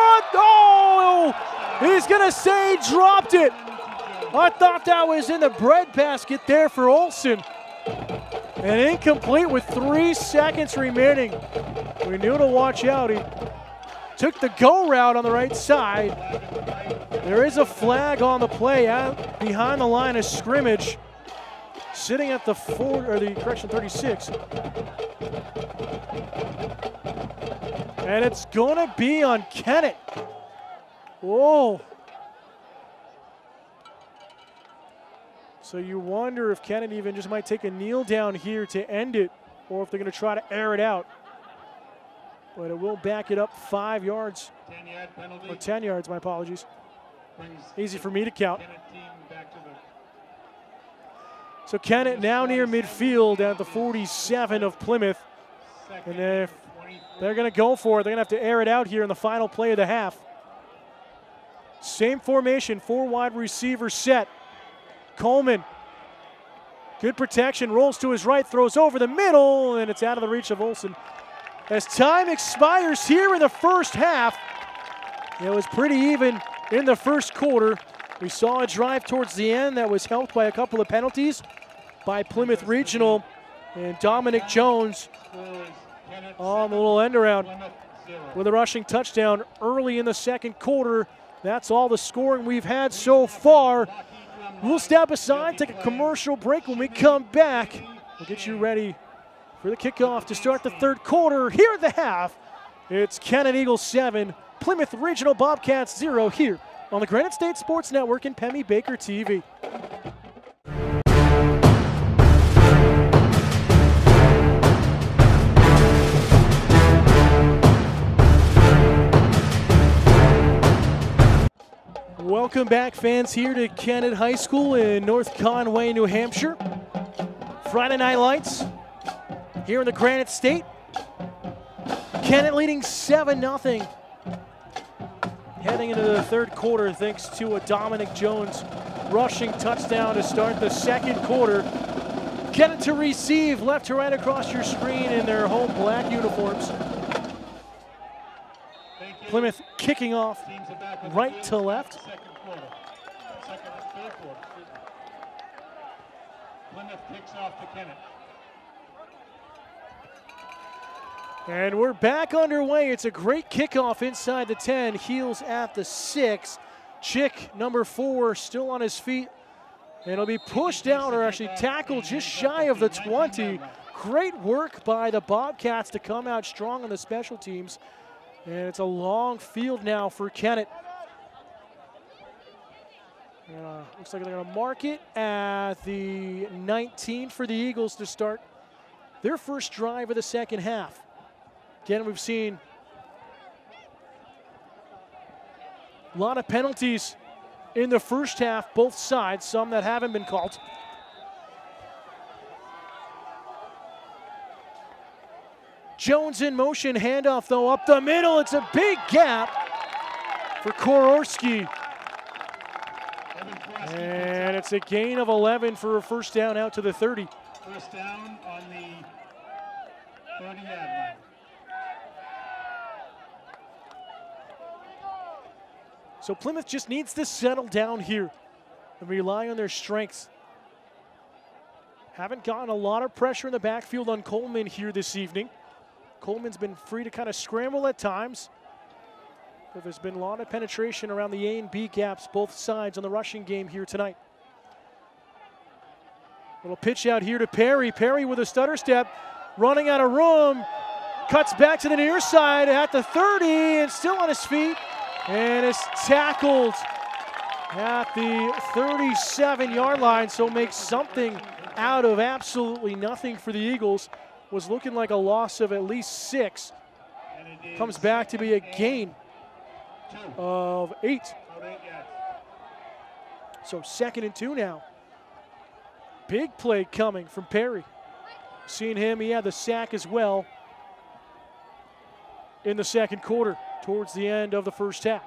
he's gonna say he dropped it. I thought that was in the breadbasket there for Olsen. And incomplete with 3 seconds remaining. We knew to watch out. He took the go route on the right side. There is a flag on the play out behind the line of scrimmage. Sitting at the 36. And it's gonna be on Kennett. Whoa. So you wonder if Kennett even just might take a kneel down here to end it, or if they're gonna try to air it out. But it will back it up 5 yards. 10-yard penalty. Or 10 yards, my apologies. Easy for me to count. So Kennett now near midfield at the 47 of Plymouth. And if they're gonna go for it, they're gonna have to air it out here in the final play of the half. Same formation, 4 wide receivers set. Coleman, good protection, rolls to his right, throws over the middle, and it's out of the reach of Olsen. As time expires here in the first half, it was pretty even in the first quarter. We saw a drive towards the end that was helped by a couple of penalties by Plymouth Regional and Dominic Jones on the little end around with a rushing touchdown early in the second quarter. That's all the scoring we've had so far. We'll step aside, take a commercial break. When we come back, we'll get you ready for the kickoff to start the third quarter. Here at the half, it's Kennett Eagles 7, Plymouth Regional Bobcats 0 here on the Granite State Sports Network and Pemmy Baker TV. Welcome back, fans, here to Kennett High School in North Conway, New Hampshire. Friday Night Lights here in the Granite State. Kennett leading 7-0. Heading into the third quarter thanks to a Dominic Jones rushing touchdown to start the second quarter. Kennett to receive left to right across your screen in their home black uniforms. Plymouth kicking off right to left. Plymouth kicks off to Kennett. And we're back underway. It's a great kickoff inside the 10, heels at the 6. Chick, number 4, still on his feet. And it'll be pushed out, or actually tackled just shy of the 20. Great work by the Bobcats to come out strong on the special teams. And it's a long field now for Kennett. Looks like they're going to mark it at the 19 for the Eagles to start their first drive of the second half. Again, we've seen a lot of penalties in the first half, both sides, some that haven't been called. Jones in motion, handoff though up the middle. It's a big gap for Kororski. And it's a gain of 11 for a first down out to the 30. First down on the 30-yard line. So Plymouth just needs to settle down here and rely on their strengths. Haven't gotten a lot of pressure in the backfield on Coleman here this evening. Coleman's been free to kind of scramble at times, but there's been a lot of penetration around the A and B gaps, both sides on the rushing game here tonight. Little pitch out here to Perry. Perry with a stutter step, running out of room, cuts back to the near side at the 30 and still on his feet, and is tackled at the 37-yard line, so makes something out of absolutely nothing for the Eagles. Was looking like a loss of at least 6. Comes back to be a gain of 8. So 2nd and 2 now. Big play coming from Perry. Seeing him, he had the sack as well in the 2nd quarter towards the end of the 1st half.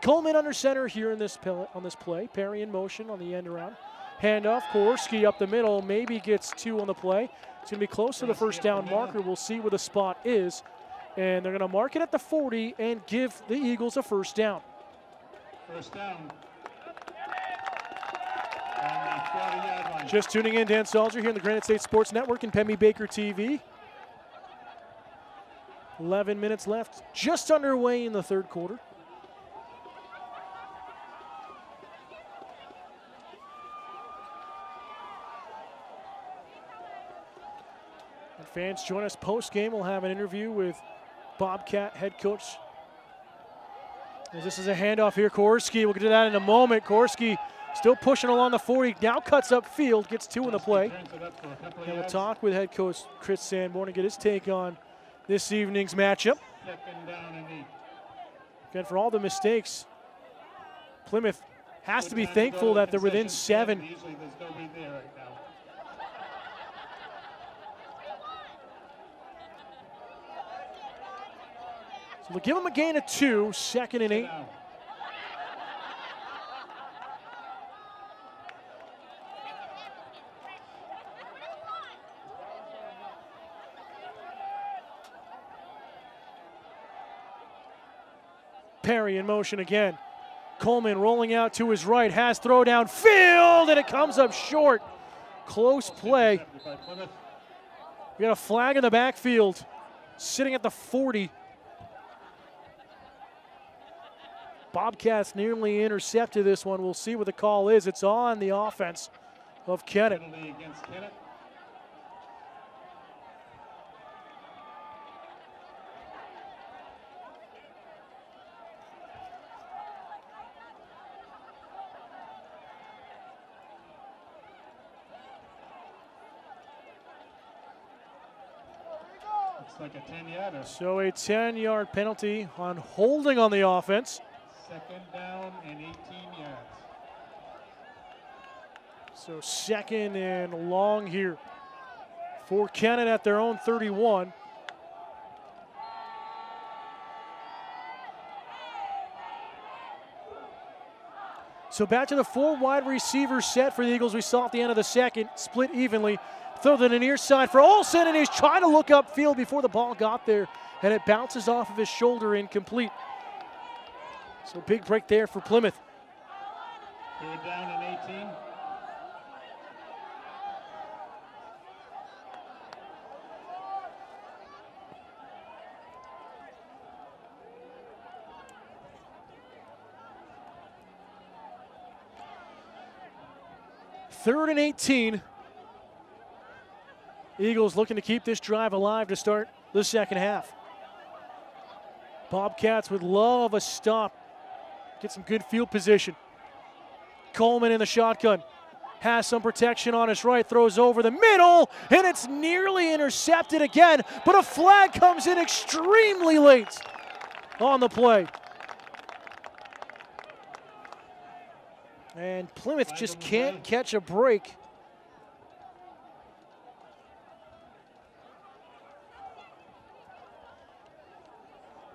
Coleman under center here in this on this play. Perry in motion on the end around. Handoff, Kowarski up the middle, maybe gets 2 on the play. It's going to be close to the 1st down marker. We'll see where the spot is. And they're going to mark it at the 40 and give the Eagles a 1st down. 1st down. On the 40-yard line. Just tuning in, Dan Salzer here on the Granite State Sports Network and Pemmy Baker TV. 11 minutes left, just underway in the 3rd quarter. And fans join us post-game. We'll have an interview with Bobcat head coach. As this is a handoff here, Kowarski. We'll get to that in a moment. Kowarski still pushing along the 40, now cuts up field, gets 2 in the play. And we'll talk with head coach Chris Sanborn and get his take on this evening's matchup. 2nd down and 8. Again, for all the mistakes, Plymouth has to be thankful that they're within 7. Usually there's nobody there right now. So they'll give them a gain of 2, 2nd and 8. Perry in motion again. Coleman rolling out to his right, has throw down field, and it comes up short. Close play. We got a flag in the backfield, sitting at the 40. Bobcats nearly intercepted this one. We'll see what the call is. It's on the offense of Kennett. Penalty against Kennett. Looks like a 10-yarder. So a 10-yard penalty on holding on the offense. 2nd down and 18 yards. So 2nd and long here for Kennett at their own 31. So back to the 4 wide receiver set for the Eagles we saw at the end of the 2nd, split evenly. Throw to the near side for Olsen, and he's trying to look upfield before the ball got there, and it bounces off of his shoulder, incomplete. So big break there for Plymouth. 3rd down and 18. Third and 18. Eagles looking to keep this drive alive to start the 2nd half. Bobcats would love a stop. Get some good field position. Coleman in the shotgun. Has some protection on his right. Throws over the middle. And it's nearly intercepted again. But a flag comes in extremely late on the play. And Plymouth just can't catch a break.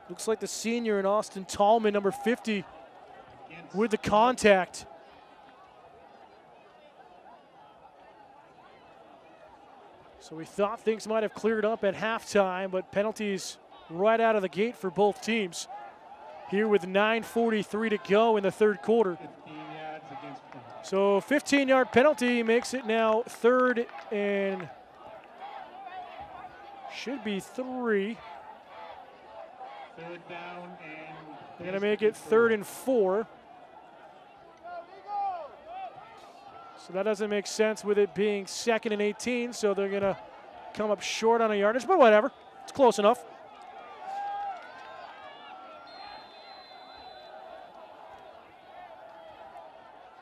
Looks like the senior in Austin Tallman, number 50, with the contact. So we thought things might have cleared up at halftime, but penalties right out of the gate for both teams. Here with 9:43 to go in the 3rd quarter. 15 yards against Plymouth. So 15-yard penalty makes it now 3rd and Should be 3. Third down and They're going to make it 3rd and 4. So that doesn't make sense with it being 2nd and 18, so they're going to come up short on a yardage, but whatever. It's close enough.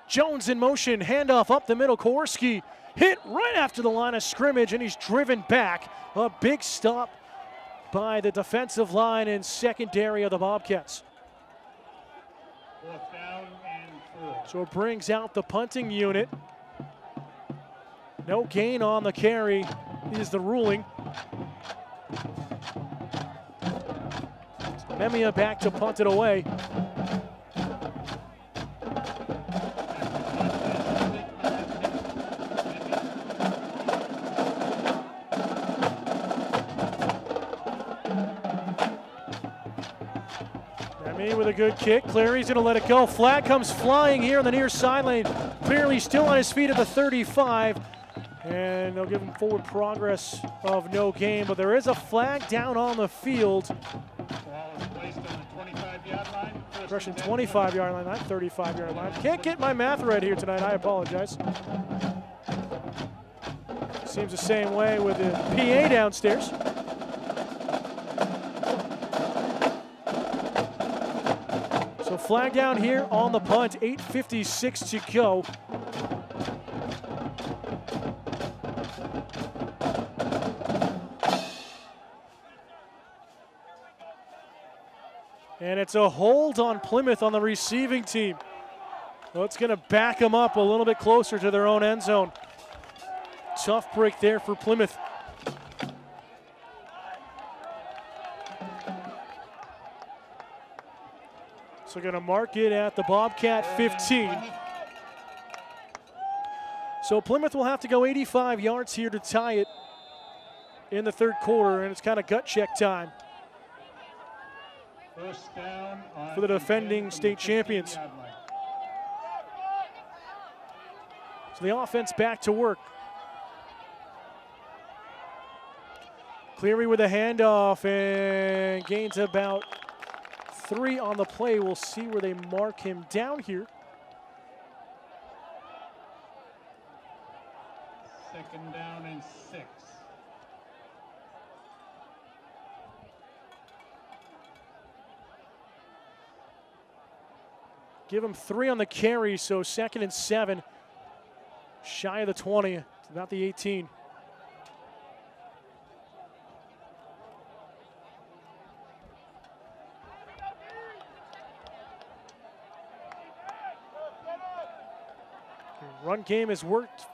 Jones in motion, handoff up the middle. Kowarski hit right after the line of scrimmage, and he's driven back. A big stop by the defensive line and secondary of the Bobcats. 4th down and 4. So it brings out the punting unit. No gain on the carry is the ruling. Memia back to punt it away. With a good kick. Cleary's going to let it go. Flag comes flying here on the near sideline. Clearly still on his feet at the 35. And they'll give him forward progress of no gain. But there is a flag down on the field. Ball is placed on the 25-yard line. Russian 25-yard line, not 35-yard line. Can't get my math right here tonight. I apologize. Seems the same way with the PA downstairs. So flag down here on the punt, 8:56 to go. And it's a hold on Plymouth on the receiving team. So it's going to back them up a little bit closer to their own end zone. Tough break there for Plymouth. So going to mark it at the Bobcat 15. So Plymouth will have to go 85 yards here to tie it in the 3rd quarter, and it's kind of gut check time First down on for the defending state champions. So the offense back to work. Cleary with a handoff and gains about 3 on the play. We'll see where they mark him down here. 2nd down and 6. Give him 3 on the carry, so 2nd and 7. Shy of the 20, it's about the 18. Run game has worked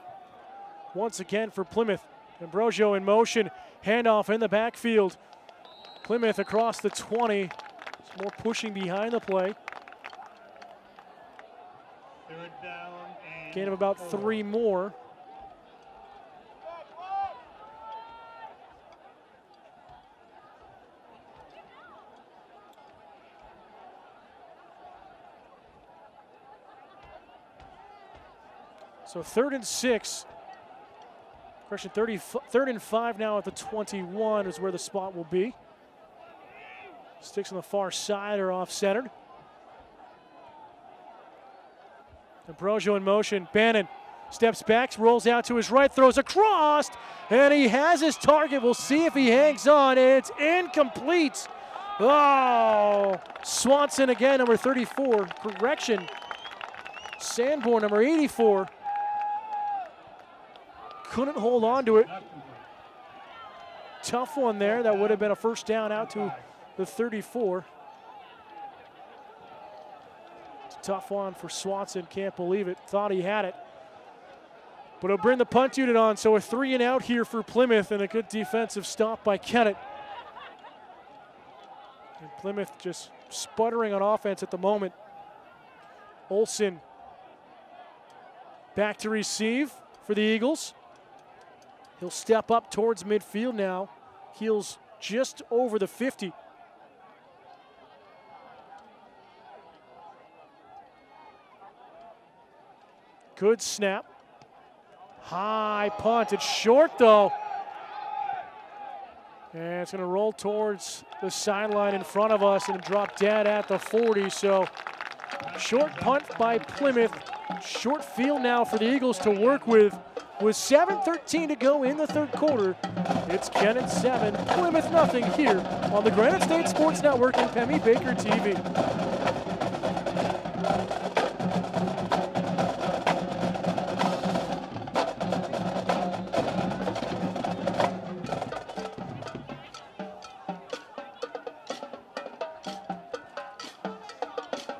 once again for Plymouth. Ambrosio in motion, handoff in the backfield. Plymouth across the 20. Some more pushing behind the play. 3rd down and Gain of about 3 more. So 3rd and 6. Correction, 3rd and 5 now at the 21 is where the spot will be. Sticks on the far side are off-centered. Ambrosio in motion. Bannon steps back, rolls out to his right, throws across, and he has his target. We'll see if he hangs on. It's incomplete. Oh, Swanson again, number 34. Correction, Sanborn, number 84. Couldn't hold on to it. Tough one there. That would have been a first down out to the 34. It's a tough one for Swanson. Can't believe it. Thought he had it. But it'll bring the punt unit on. So a 3 and out here for Plymouth and a good defensive stop by Kennett. And Plymouth just sputtering on offense at the moment. Olsen back to receive for the Eagles. He'll step up towards midfield now. Heels just over the 50. Good snap. High punt. It's short though. And it's going to roll towards the sideline in front of us and drop dead at the 40. So short punt by Plymouth. Short field now for the Eagles to work with 7:13 to go in the third quarter. It's Kennett 7, Plymouth nothing here on the Granite State Sports Network and Pemmy Baker TV.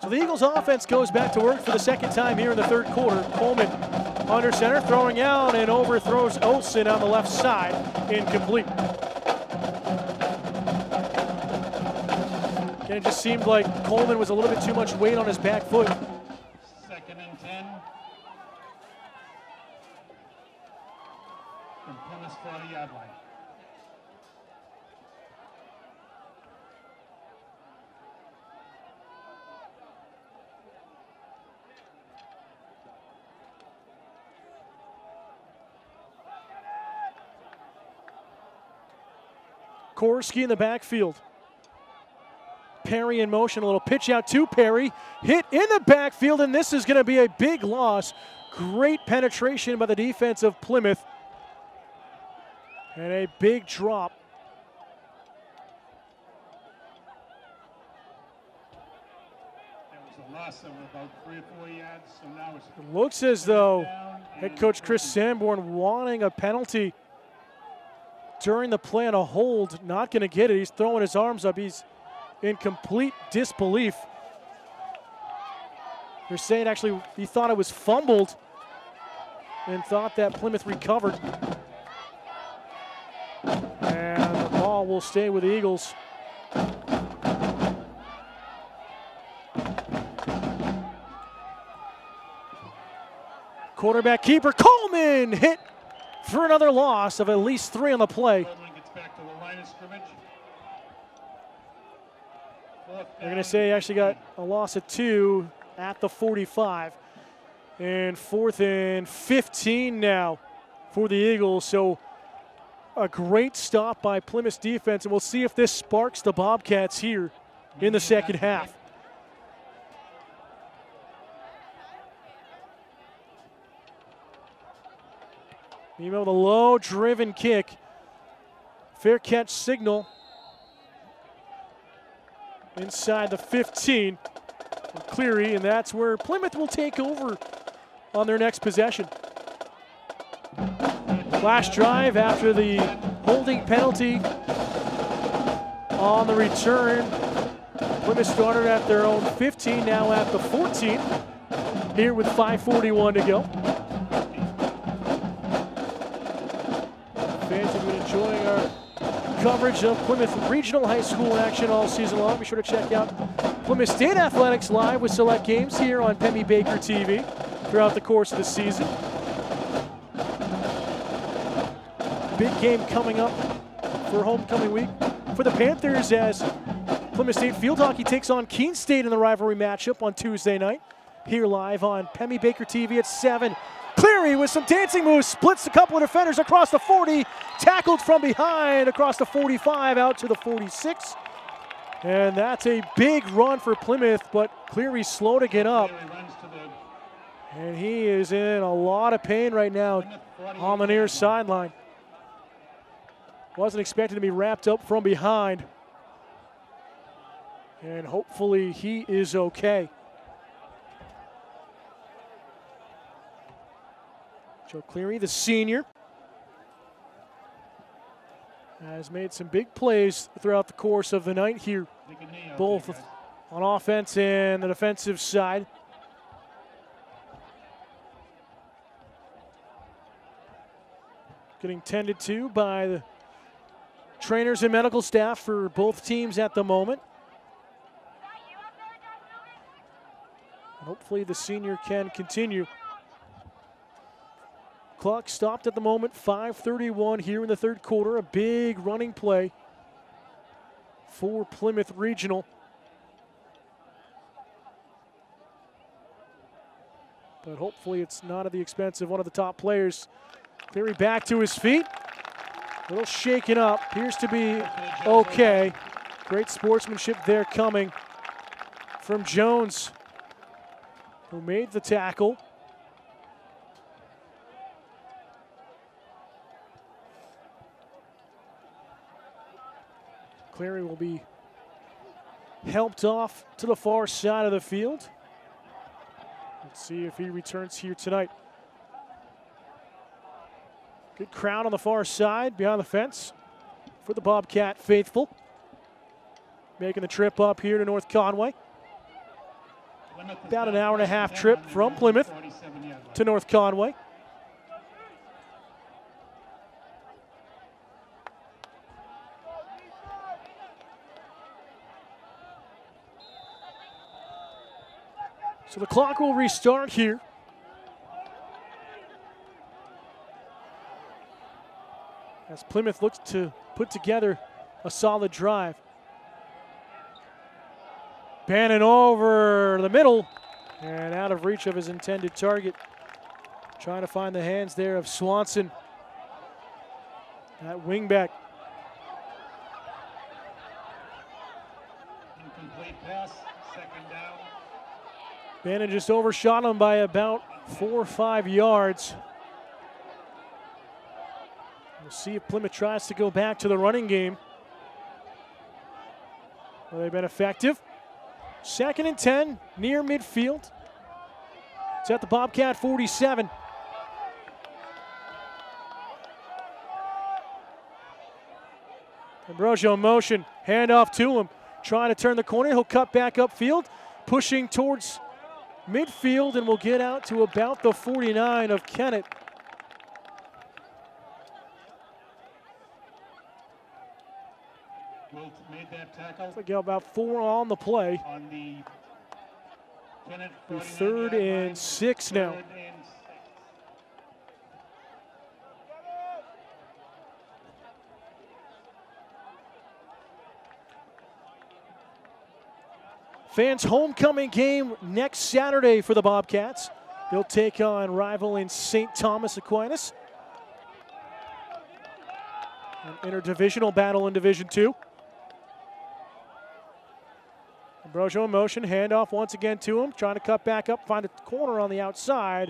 The Eagles offense goes back to work for the second time here in the third quarter. Coleman under center, throwing out and overthrows Olsen on the left side, incomplete. Again, it just seemed like Coleman was a little bit too much weight on his back foot. 2nd and 10. From Plymouth's 40-yard line. Korski in the backfield. Perry in motion, a little pitch out to Perry. Hit in the backfield, and this is going to be a big loss. Great penetration by the defense of Plymouth. And a big drop. There was a loss of about 3 or 4 yards, so now it's... It looks as though head coach Chris Sanborn wanting a penalty during the play on a hold, not going to get it. He's throwing his arms up. He's in complete disbelief. They're saying actually he thought it was fumbled and thought that Plymouth recovered. And the ball will stay with the Eagles. Quarterback keeper Coleman hit for another loss of at least 3 on the play. Coleman gets back to the line of scrimmage. They're going to say he actually got a loss of 2 at the 45. And 4th and 15 now for the Eagles. So a great stop by Plymouth's defense, and we'll see if this sparks the Bobcats here in the second half. Even with a low driven kick. Fair catch signal inside the 15. Cleary, and that's where Plymouth will take over on their next possession. Flash drive after the holding penalty on the return. Plymouth started at their own 15, now at the 14. Here with 5:41 to go. Fans have been enjoying our coverage of Plymouth Regional High School action all season long. Be sure to check out Plymouth State Athletics live with select games here on Pemmy Baker TV throughout the course of the season. Big game coming up for homecoming week for the Panthers as Plymouth State Field Hockey takes on Keene State in the rivalry matchup on Tuesday night. Here live on Pemmy Baker TV at 7. Cleary with some dancing moves, splits a couple of defenders across the 40, tackled from behind across the 45 out to the 46. And that's a big run for Plymouth, but Cleary slow to get up. And he is in a lot of pain right now on the near sideline. Wasn't expected to be wrapped up from behind. And hopefully he is okay. Joe Cleary, the senior, has made some big plays throughout the course of the night here, both on offense and the defensive side. Getting tended to by the trainers and medical staff for both teams at the moment. And hopefully the senior can continue. Clock stopped at the moment, 5:31 here in the third quarter. A big running play for Plymouth Regional. But hopefully it's not at the expense of one of the top players. Cleary back to his feet. little shaken up. Appears to be okay. Great sportsmanship there coming from Jones, who made the tackle. Clary will be helped off to the far side of the field. Let's see if he returns here tonight. Good crowd on the far side behind the fence for the Bobcat faithful. Making the trip up here to North Conway. About an hour and a half trip from Plymouth to North Conway. So the clock will restart here. As Plymouth looks to put together a solid drive. Bannon over the middle and out of reach of his intended target. Trying to find the hands there of Swanson. That wingback. Incomplete pass, second down. Bannon just overshot him by about 4 or 5 yards. We'll see if Plymouth tries to go back to the running game. Well, they've been effective. 2nd and 10, near midfield. It's at the Bobcat 47. Ambrosio in motion, handoff to him. Trying to turn the corner, he'll cut back upfield. Pushing towards midfield and will get out to about the 49 of Kennett. Wilt made that tackle. They got about 4 on the play. On the Kennett 3rd and 6 now. 3rd and 6. Fans' homecoming game next Saturday for the Bobcats. They'll take on rival in St. Thomas Aquinas. An interdivisional battle in Division II. Ambrosio in motion, handoff once again to him, trying to cut back up, find a corner on the outside,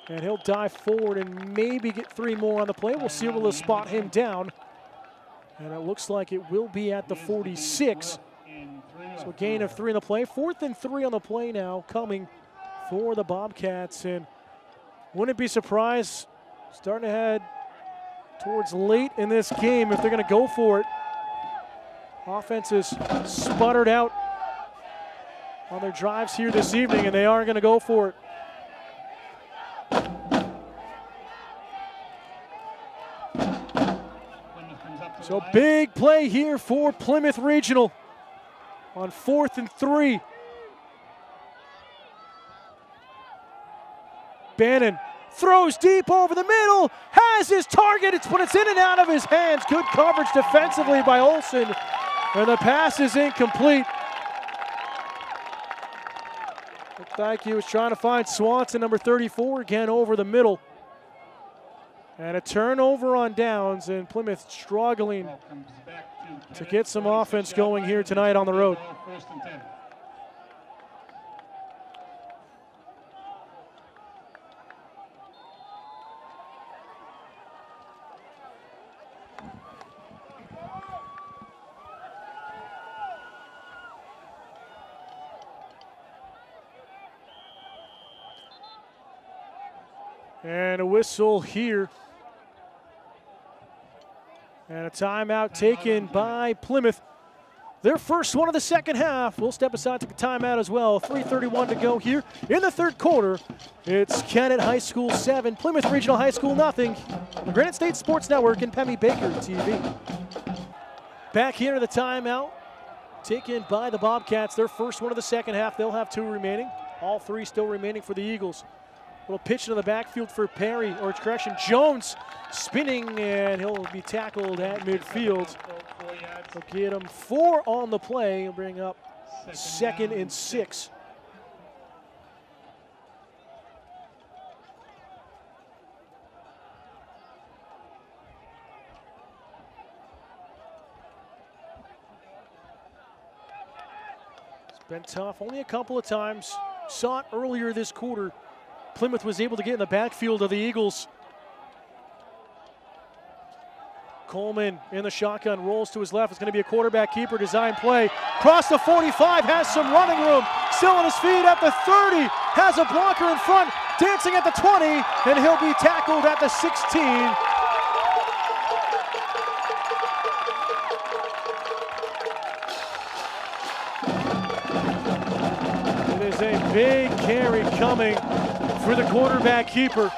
and he'll dive forward and maybe get 3 more on the play. We'll see if we'll spot him down. And it looks like it will be at the 46. So a gain of 3 on the play. 4th and 3 on the play now coming for the Bobcats. And wouldn't be surprised, starting to head towards late in this game if they're going to go for it. Offense is sputtered out on their drives here this evening, and they are going to go for it. So big play here for Plymouth Regional on 4th and 3. Bannon throws deep over the middle, has his target, but it's in and out of his hands. Good coverage defensively by Olsen, and the pass is incomplete. Looked like he was trying to find Swanson, number 34, again over the middle. And a turnover on downs, and Plymouth struggling to get some offense going here tonight on the road. And a whistle here. And a timeout taken by Plymouth. Their first one of the second half. We'll step aside, take a timeout as well. 3:31 to go here in the 3rd quarter. It's Kennett High School 7, Plymouth Regional High School nothing. The Granite State Sports Network and Pemmy Baker TV. Back here to the timeout taken by the Bobcats. Their first one of the second half. They'll have 2 remaining. All 3 still remaining for the Eagles. Little pitch into the backfield for Perry, or correction, Jones spinning, and he'll be tackled at midfield. They'll get him 4 on the play and bring up 2nd and 6. Been tough only a couple of times. Saw it earlier this quarter. Plymouth was able to get in the backfield of the Eagles. Coleman in the shotgun, rolls to his left. It's going to be a quarterback keeper design play. Cross the 45, has some running room. Still on his feet at the 30, has a blocker in front, dancing at the 20, and he'll be tackled at the 16. It is a big carry coming for the quarterback keeper.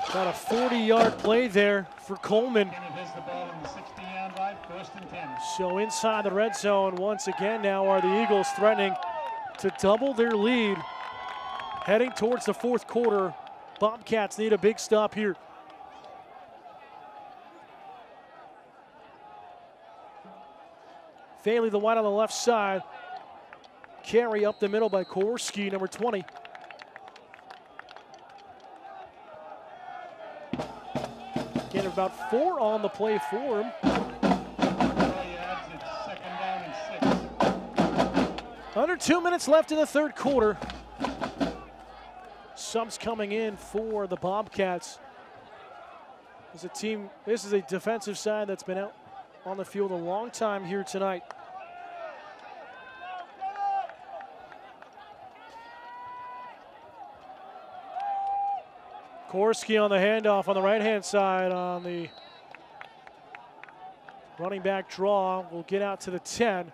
About a 40-yard play there for Coleman. Kennett has the ball in the 16-yard line, 1st and 10. So inside the red zone once again now are the Eagles, threatening to double their lead. Heading towards the fourth quarter. Bobcats need a big stop here. Faley, the wide on the left side. Carry up the middle by Korski, number 20. Again, about 4 on the play for him. Under 2 minutes left in the third quarter. Subs coming in for the Bobcats. This is a defensive side that's been out on the field a long time here tonight. Korski on the handoff on the right-hand side on the running back draw. Will get out to the 10.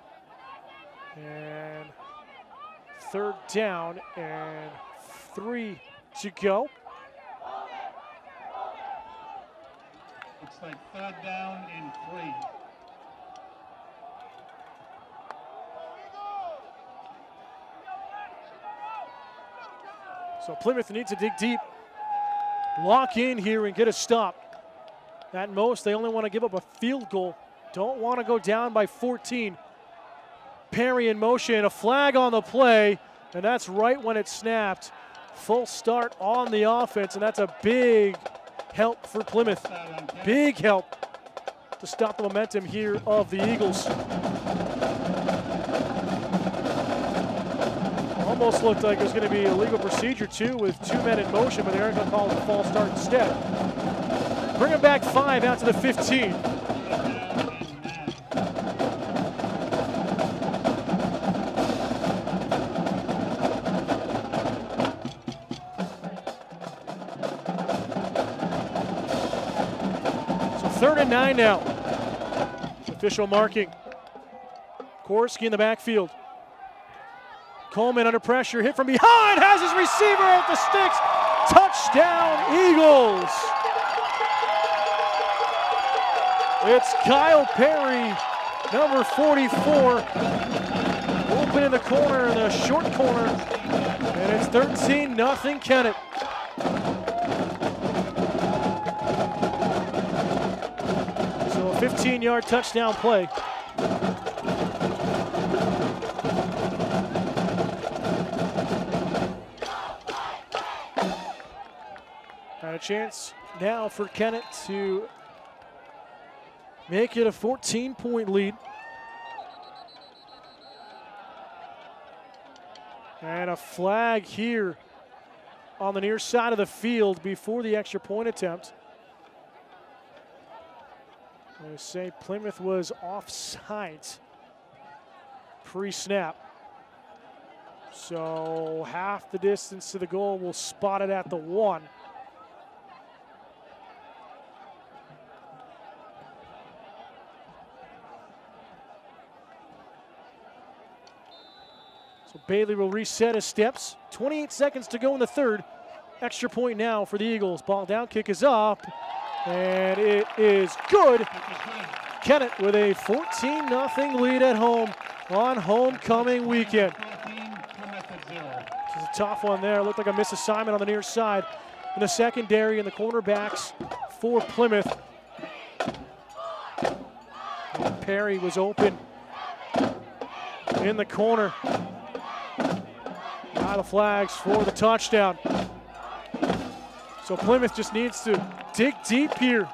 And third down and 3 to go. Looks like third down and 3. So Plymouth needs to dig deep, lock in here and get a stop. At most, they only want to give up a field goal. Don't want to go down by 14. Perry in motion, a flag on the play, and that's right when it snapped. Full start on the offense, and that's a big help for Plymouth. Big help to stop the momentum here of the Eagles. Almost looked like it was going to be a legal procedure too with 2 men in motion, but they aren't going to call it a false start instead. Bring them back 5 out to the 15. So 3rd and 9 now. Official marking. Korski in the backfield. Coleman under pressure, hit from behind, has his receiver at the sticks. Touchdown, Eagles. It's Kyle Perry, number 44. Open in the corner, in the short corner. And it's 13-0 Kennett. So a 15-yard touchdown play. A chance now for Kennett to make it a 14-point lead. And a flag here on the near side of the field before the extra point attempt. They say Plymouth was offside pre-snap. So half the distance to the goal, we'll spot it at the 1. So Bailey will reset his steps. 28 seconds to go in the third. Extra point now for the Eagles. Ball down, kick is up, and it is good. Kennett with a 14-0 lead at home on homecoming weekend. This is a tough one there. Looked like a misassignment on the near side in the secondary and the cornerbacks for Plymouth. Perry was open in the corner. High the flags for the touchdown. So Plymouth just needs to dig deep here,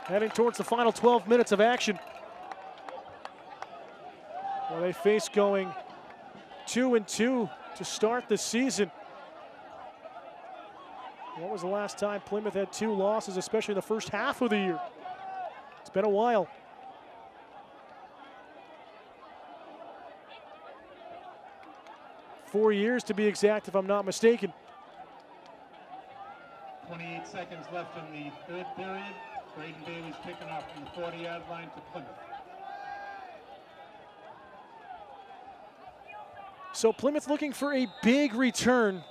heading towards the final 12 minutes of action. Well, they face going 2-2 to start the season. When was the last time Plymouth had 2 losses, especially the first half of the year? It's been a while. Four years to be exact, if I'm not mistaken. 28 seconds left in the third period. Braden Daly's kicking off from the 40-yard line to Plymouth. So Plymouth looking for a big return.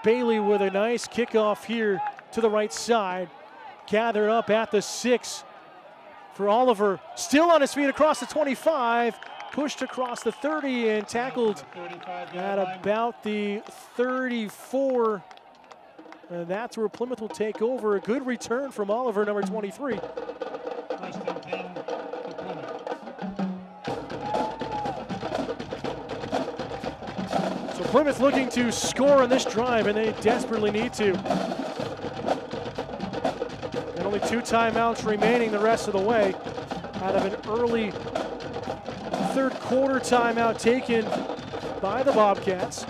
Bailey with a nice kickoff here to the right side. Gathered up at the 6 for Oliver. Still on his feet across the 25. Pushed across the 30 and tackled at about the 34. And that's where Plymouth will take over. A good return from Oliver, number 23. First and 10 for Plymouth. So Plymouth looking to score on this drive, and they desperately need to. And only 2 timeouts remaining the rest of the way out of an early third quarter timeout taken by the Bobcats.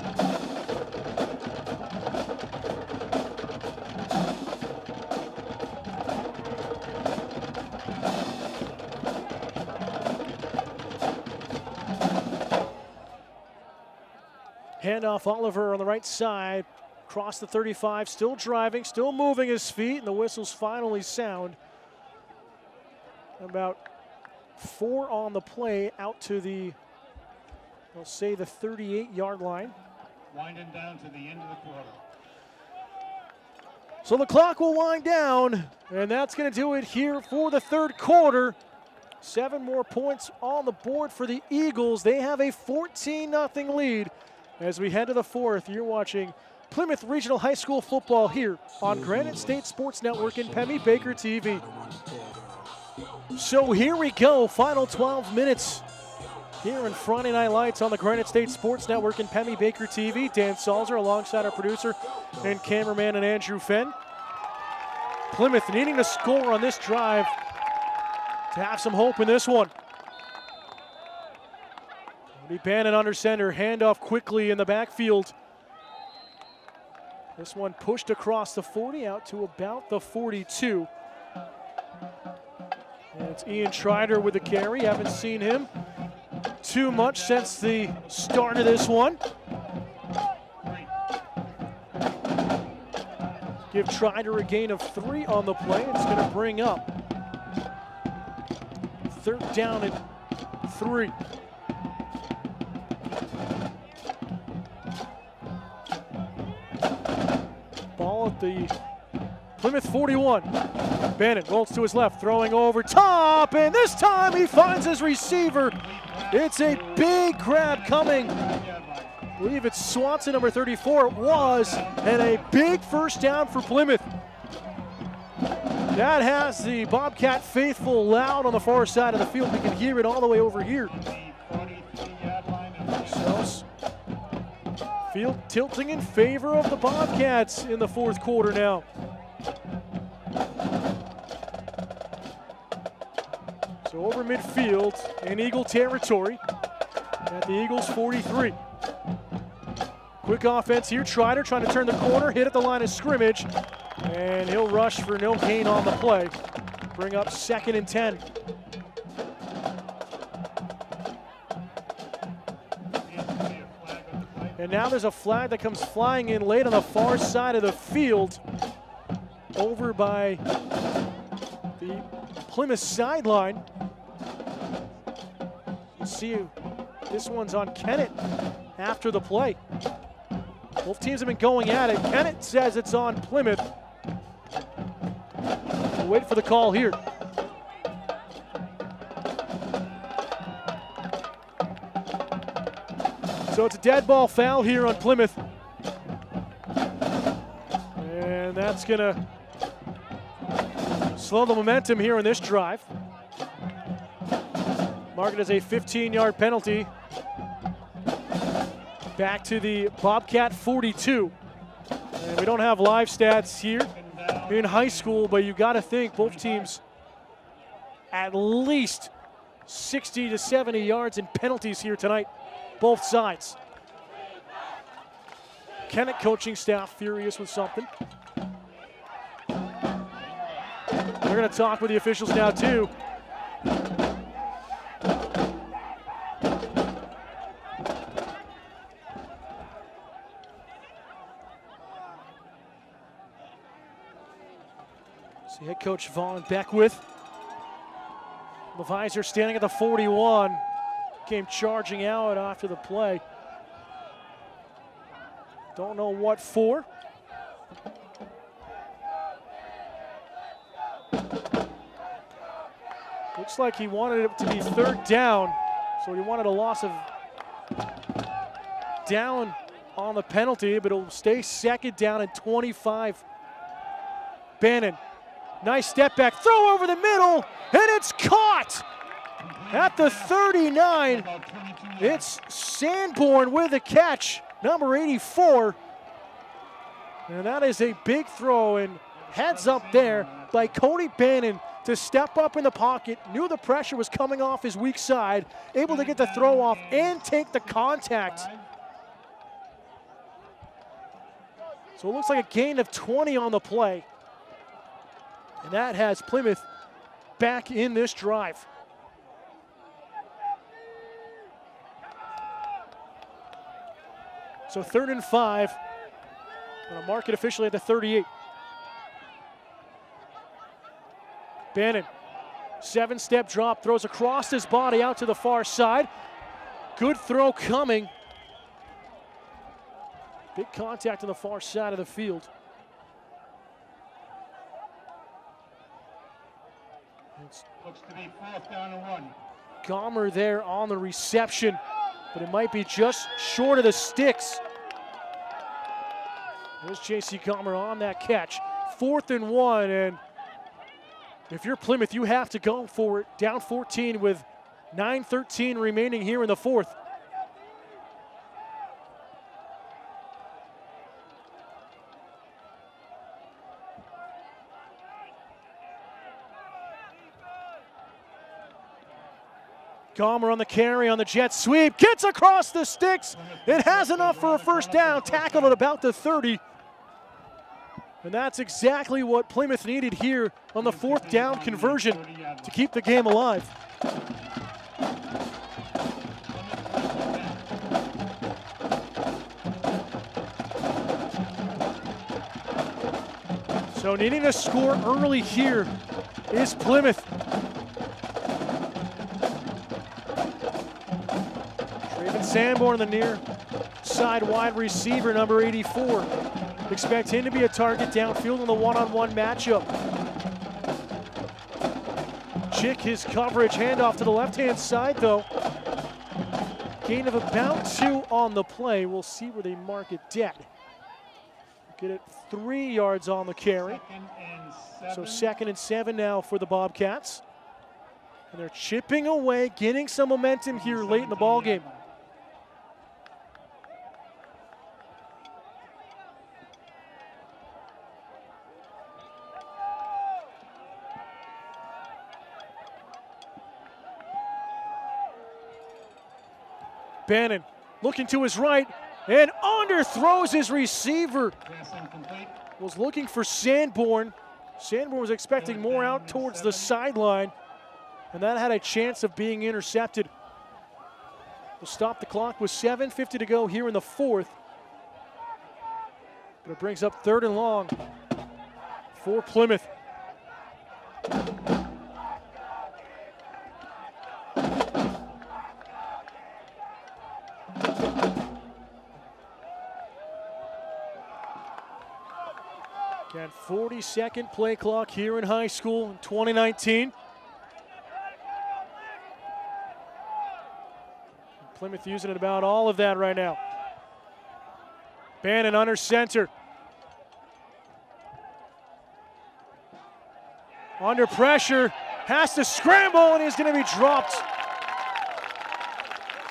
Handoff Oliver on the right side, across the 35, still driving, still moving his feet, and the whistles finally sound. About 4 on the play, out to the, I'll say the 38-yard line. Winding down to the end of the quarter. So the clock will wind down, and that's going to do it here for the third quarter. 7 more points on the board for the Eagles. They have a 14-0 lead as we head to the fourth. You're watching Plymouth Regional High School football here on Granite State Sports Network and Pemmy Baker TV. So here we go, final 12 minutes here in Friday Night Lights on the Granite State Sports Network and Pemmy Baker TV. Dan Salzer alongside our producer and cameraman and Andrew Fenn. Plymouth needing to score on this drive to have some hope in this one. Bannon under center, handoff quickly in the backfield. This one pushed across the 40 out to about the 42. And it's Ian Schreider with the carry. Haven't seen him too much since the start of this one. Give Schreider a gain of 3 on the play. It's going to bring up 3rd down and 3. Ball at the Plymouth 41. Bannon rolls to his left, throwing over top, and this time he finds his receiver. It's a big grab coming. I believe it's Swanson, number 34. It was, and a big first down for Plymouth. That has the Bobcat faithful loud on the far side of the field. We can hear it all the way over here. So, field tilting in favor of the Bobcats in the fourth quarter now. So over midfield in Eagle territory at the Eagles 43. Quick offense here. Schreider trying to turn the corner, hit at the line of scrimmage, and he'll rush for no gain on the play. Bring up 2nd and 10. And now there's a flag that comes flying in late on the far side of the field over by the Plymouth sideline. You see this one's on Kennett after the play. Both teams have been going at it. Kennett says it's on Plymouth. We'll wait for the call here. So it's a dead ball foul here on Plymouth. And that's gonna slow the momentum here in this drive. Mark it as a 15-yard penalty. back to the Bobcat 42. And we don't have live stats here in high school, but you got to think both teams at least 60 to 70 yards in penalties here tonight, both sides. Kennett coaching staff furious with something. We're going to talk with the officials now too. See head coach Vaughn Beckwith. Levisor standing at the 41. Came charging out after the play. Don't know what for. Looks like he wanted it to be third down, so he wanted a loss of down on the penalty, but it'll stay second down and 25. Bannon, nice step back, throw over the middle, and it's caught at the 39. It's Sanborn with a catch, number 84. And that is a big throw, and heads up there by Cody Bannon to step up in the pocket, knew the pressure was coming off his weak side, able to get the throw off and take the contact. So it looks like a gain of 20 on the play. And that has Plymouth back in this drive. So 3rd and 5. Going to mark it officially at the 38. Bannon, 7-step drop, throws across his body out to the far side. Good throw coming. Big contact on the far side of the field. Looks to be 4th down and 1. Gomer there on the reception, but it might be just short of the sticks. There's J.C. Gomer on that catch. 4th and 1, and if you're Plymouth, you have to go for it. Down 14 with 9:13 remaining here in the 4th. Gomer on the carry on the jet sweep, gets across the sticks. It has enough for a first down, tackled at about the 30. And that's exactly what Plymouth needed here on the 4th down conversion to keep the game alive. So needing to score early here is Plymouth. Sanborn, the near side wide receiver, number 84. Expect him to be a target downfield in the one-on-one matchup. Chick his coverage, handoff to the left-hand side though. Gain of about 2 on the play. We'll see where they mark it dead. Get it 3 yards on the carry. So 2nd and 7 now for the Bobcats. And they're chipping away, getting some momentum here late in the ball game. Bannon looking to his right and underthrows his receiver. Was looking for Sanborn. Sanborn was expecting more out towards the sideline, and that had a chance of being intercepted. We'll stop the clock with 7:50 to go here in the 4th. But it brings up 3rd and long for Plymouth. Got 40-second play clock here in high school in 2019. Plymouth using it about all of that right now. Bannon under center. Under pressure, has to scramble and is going to be dropped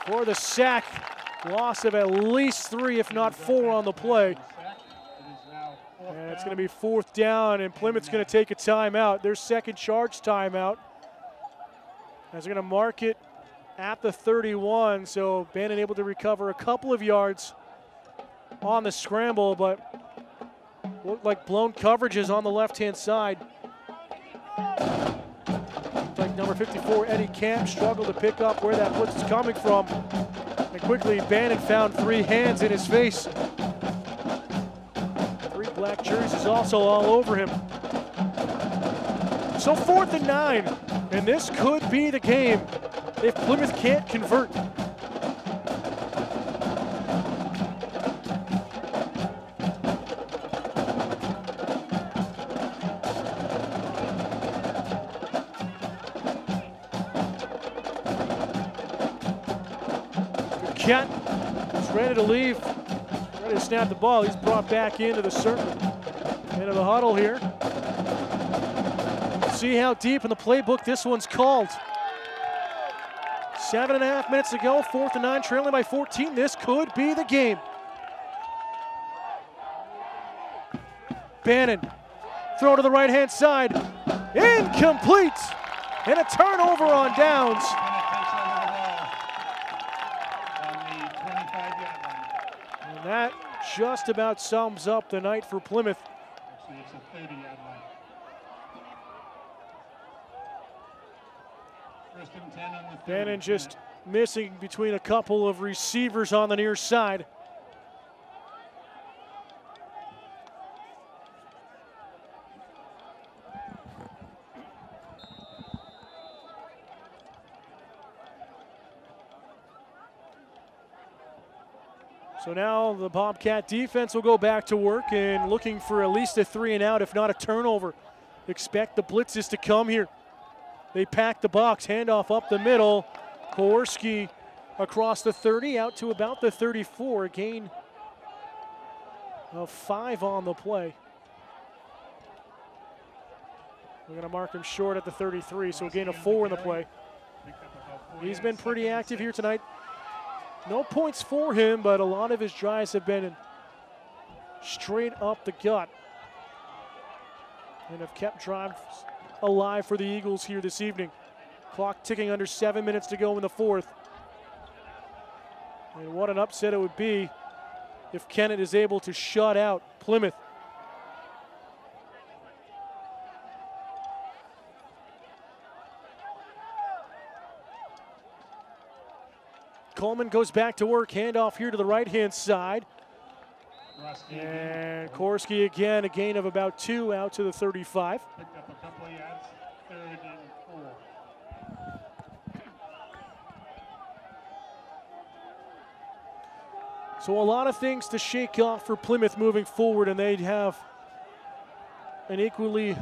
for the sack Loss of at least 3, if not 4 on the play. And it's going to be 4th down, and Plymouth's going to take a timeout. Their second charge timeout. As they're going to mark it at the 31, so Bannon able to recover a couple of yards on the scramble, but looked like blown coverages on the left-hand side. Looked like number 54, Eddie Camp, struggled to pick up where that blitz is coming from. And quickly, Bannon found 3 hands in his face. 3 black jerseys also all over him. So 4th and 9, and this could be the game if Plymouth can't convert. Kennett is ready to leave, ready to snap the ball. He's brought back into the circle, into the huddle here. See how deep in the playbook this one's called. 7.5 minutes to go, 4th and 9, trailing by 14. This could be the game. Bannon, throw to the right-hand side, incomplete, and a turnover on downs. And that just about sums up the night for Plymouth. Actually, it's a 30-yard line. 1st and 10 on the 30. Bannon just missing between a couple of receivers on the near side. So now the Bobcat defense will go back to work and looking for at least a 3 and out, if not a turnover. Expect the blitzes to come here. They pack the box, handoff up the middle. Kowarski across the 30, out to about the 34. A gain of 5 on the play. We're going to mark him short at the 33, so a gain of 4 in the play. He's been pretty active here tonight. No points for him, but a lot of his drives have been straight up the gut and have kept drives alive for the Eagles here this evening. Clock ticking, under 7 minutes to go in the 4th. And what an upset it would be if Kennett is able to shut out Plymouth. Coleman goes back to work, handoff here to the right-hand side. And Kowarski again, a gain of about 2, out to the 35. Picked up a couple of yards, 3rd and 4. So a lot of things to shake off for Plymouth moving forward, and they'd have an equally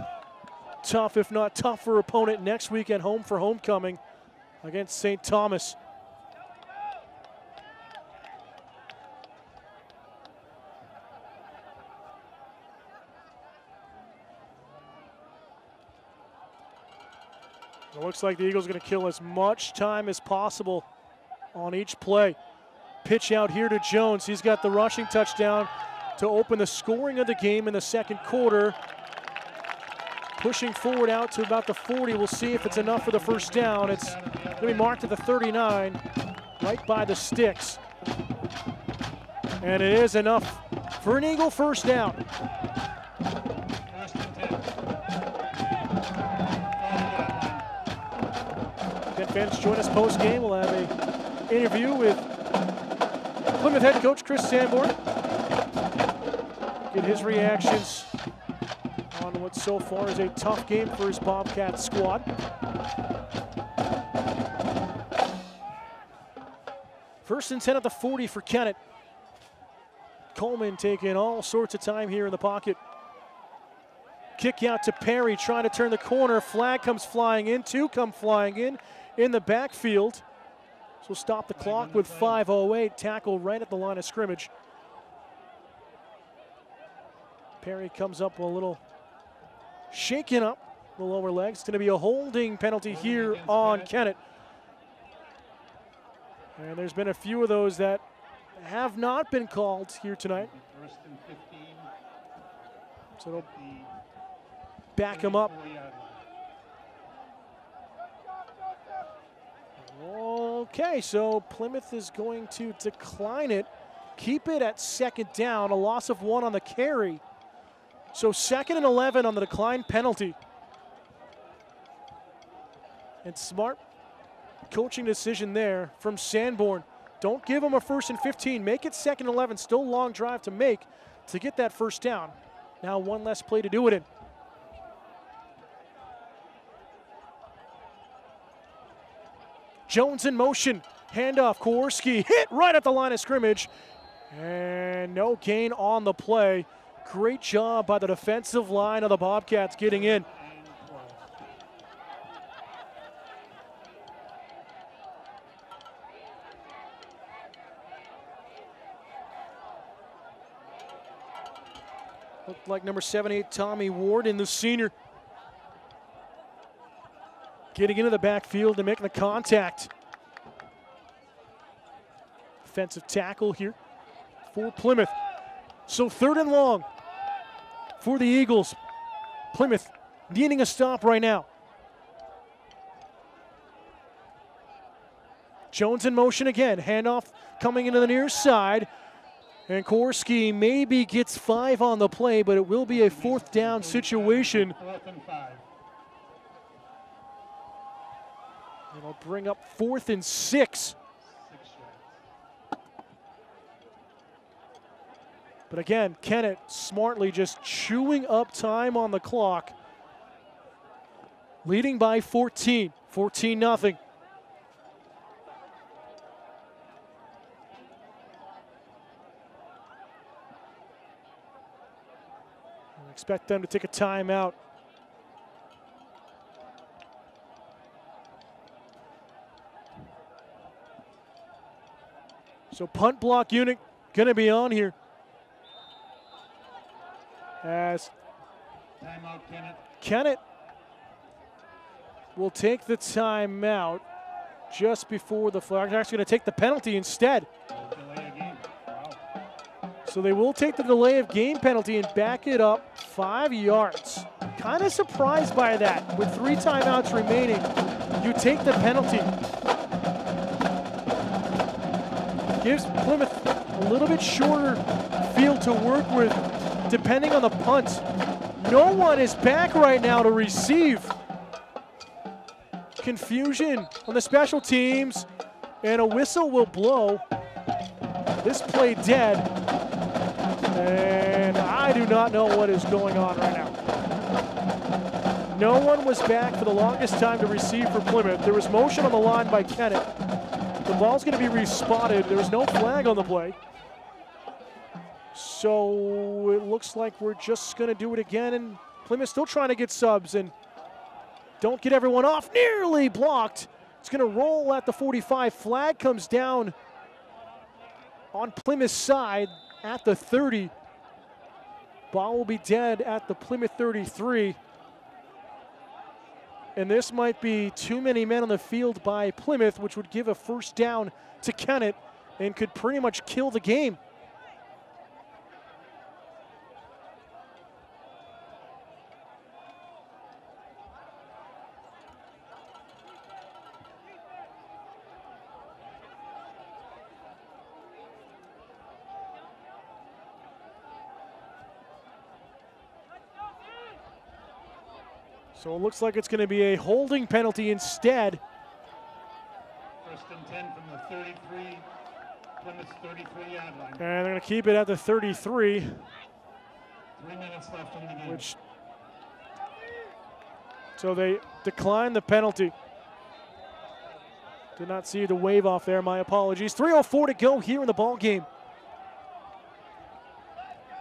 tough, if not tougher, opponent next week at home for homecoming against St. Thomas. It looks like the Eagles are going to kill as much time as possible on each play. Pitch out here to Jones. He's got the rushing touchdown to open the scoring of the game in the second quarter. Pushing forward out to about the 40. We'll see if it's enough for the first down. It's going to be marked at the 39, right by the sticks. And it is enough for an Eagle first down. Fans join us post-game. We'll have an interview with Plymouth head coach Chris Sanborn. Get his reactions on what so far is a tough game for his Bobcat squad. First and 10 at the 40 for Kennett. Coleman taking all sorts of time here in the pocket. Kick out to Perry, trying to turn the corner. Flag comes flying in, 2 come flying in the backfield. So stop the clock with 5:08, tackle right at the line of scrimmage. Perry comes up a little shaken up the lower legs. It's going to be a holding penalty here on Kennett. And there's been a few of those that have not been called here tonight. First and 15. So it'll at the back him up. 34-yard line. Okay, so Plymouth is going to decline it, keep it at second down, a loss of 1 on the carry. So 2nd and 11 on the decline penalty. And smart coaching decision there from Sanborn. Don't give them a 1st and 15. Make it 2nd and 11. Still a long drive to make to get that first down. Now 1 less play to do it in. Jones in motion. Handoff. Kowarski hit right at the line of scrimmage. And no gain on the play. Great job by the defensive line of the Bobcats getting in. Looked like number 78, Tommy Warden, the senior, getting into the backfield and making the contact. Offensive tackle here for Plymouth. So 3rd and long for the Eagles. Plymouth needing a stop right now. Jones in motion again. Handoff coming into the near side. And Kowarski maybe gets 5 on the play, but it will be a 4th down situation. 4th and 5. It'll bring up 4th and 6. But again, Kennett smartly just chewing up time on the clock. Leading by 14, 14-0. Expect them to take a timeout. So punt block unit gonna be on here. As Timeout, Kennett. Kennett will take the timeout just before the flag. They're actually gonna take the penalty instead. Delay a game. Wow. So they will take the delay of game penalty and back it up 5 yards. Kind of surprised by that. With 3 timeouts remaining, you take the penalty. Gives Plymouth a little bit shorter field to work with, depending on the punt. No one is back right now to receive. Confusion on the special teams, and a whistle will blow. This play dead, and I do not know what is going on right now. No one was back for the longest time to receive for Plymouth. There was motion on the line by Kennett. The ball's going to be respotted. There was no flag on the play. So it looks like we're just going to do it again, and Plymouth still trying to get subs and don't get everyone off. Nearly blocked. It's going to roll at the 45. Flag comes down on Plymouth's side at the 30. Ball will be dead at the Plymouth 33. And this might be too many men on the field by Plymouth, which would give a first down to Kennett and could pretty much kill the game. So it looks like it's going to be a holding penalty instead. First and 10 from the 33, Plymouth's 33-yard line. And they're going to keep it at the 33. 3 minutes left in the game. So they decline the penalty. Did not see the wave off there, my apologies. 3:04 to go here in the ball game.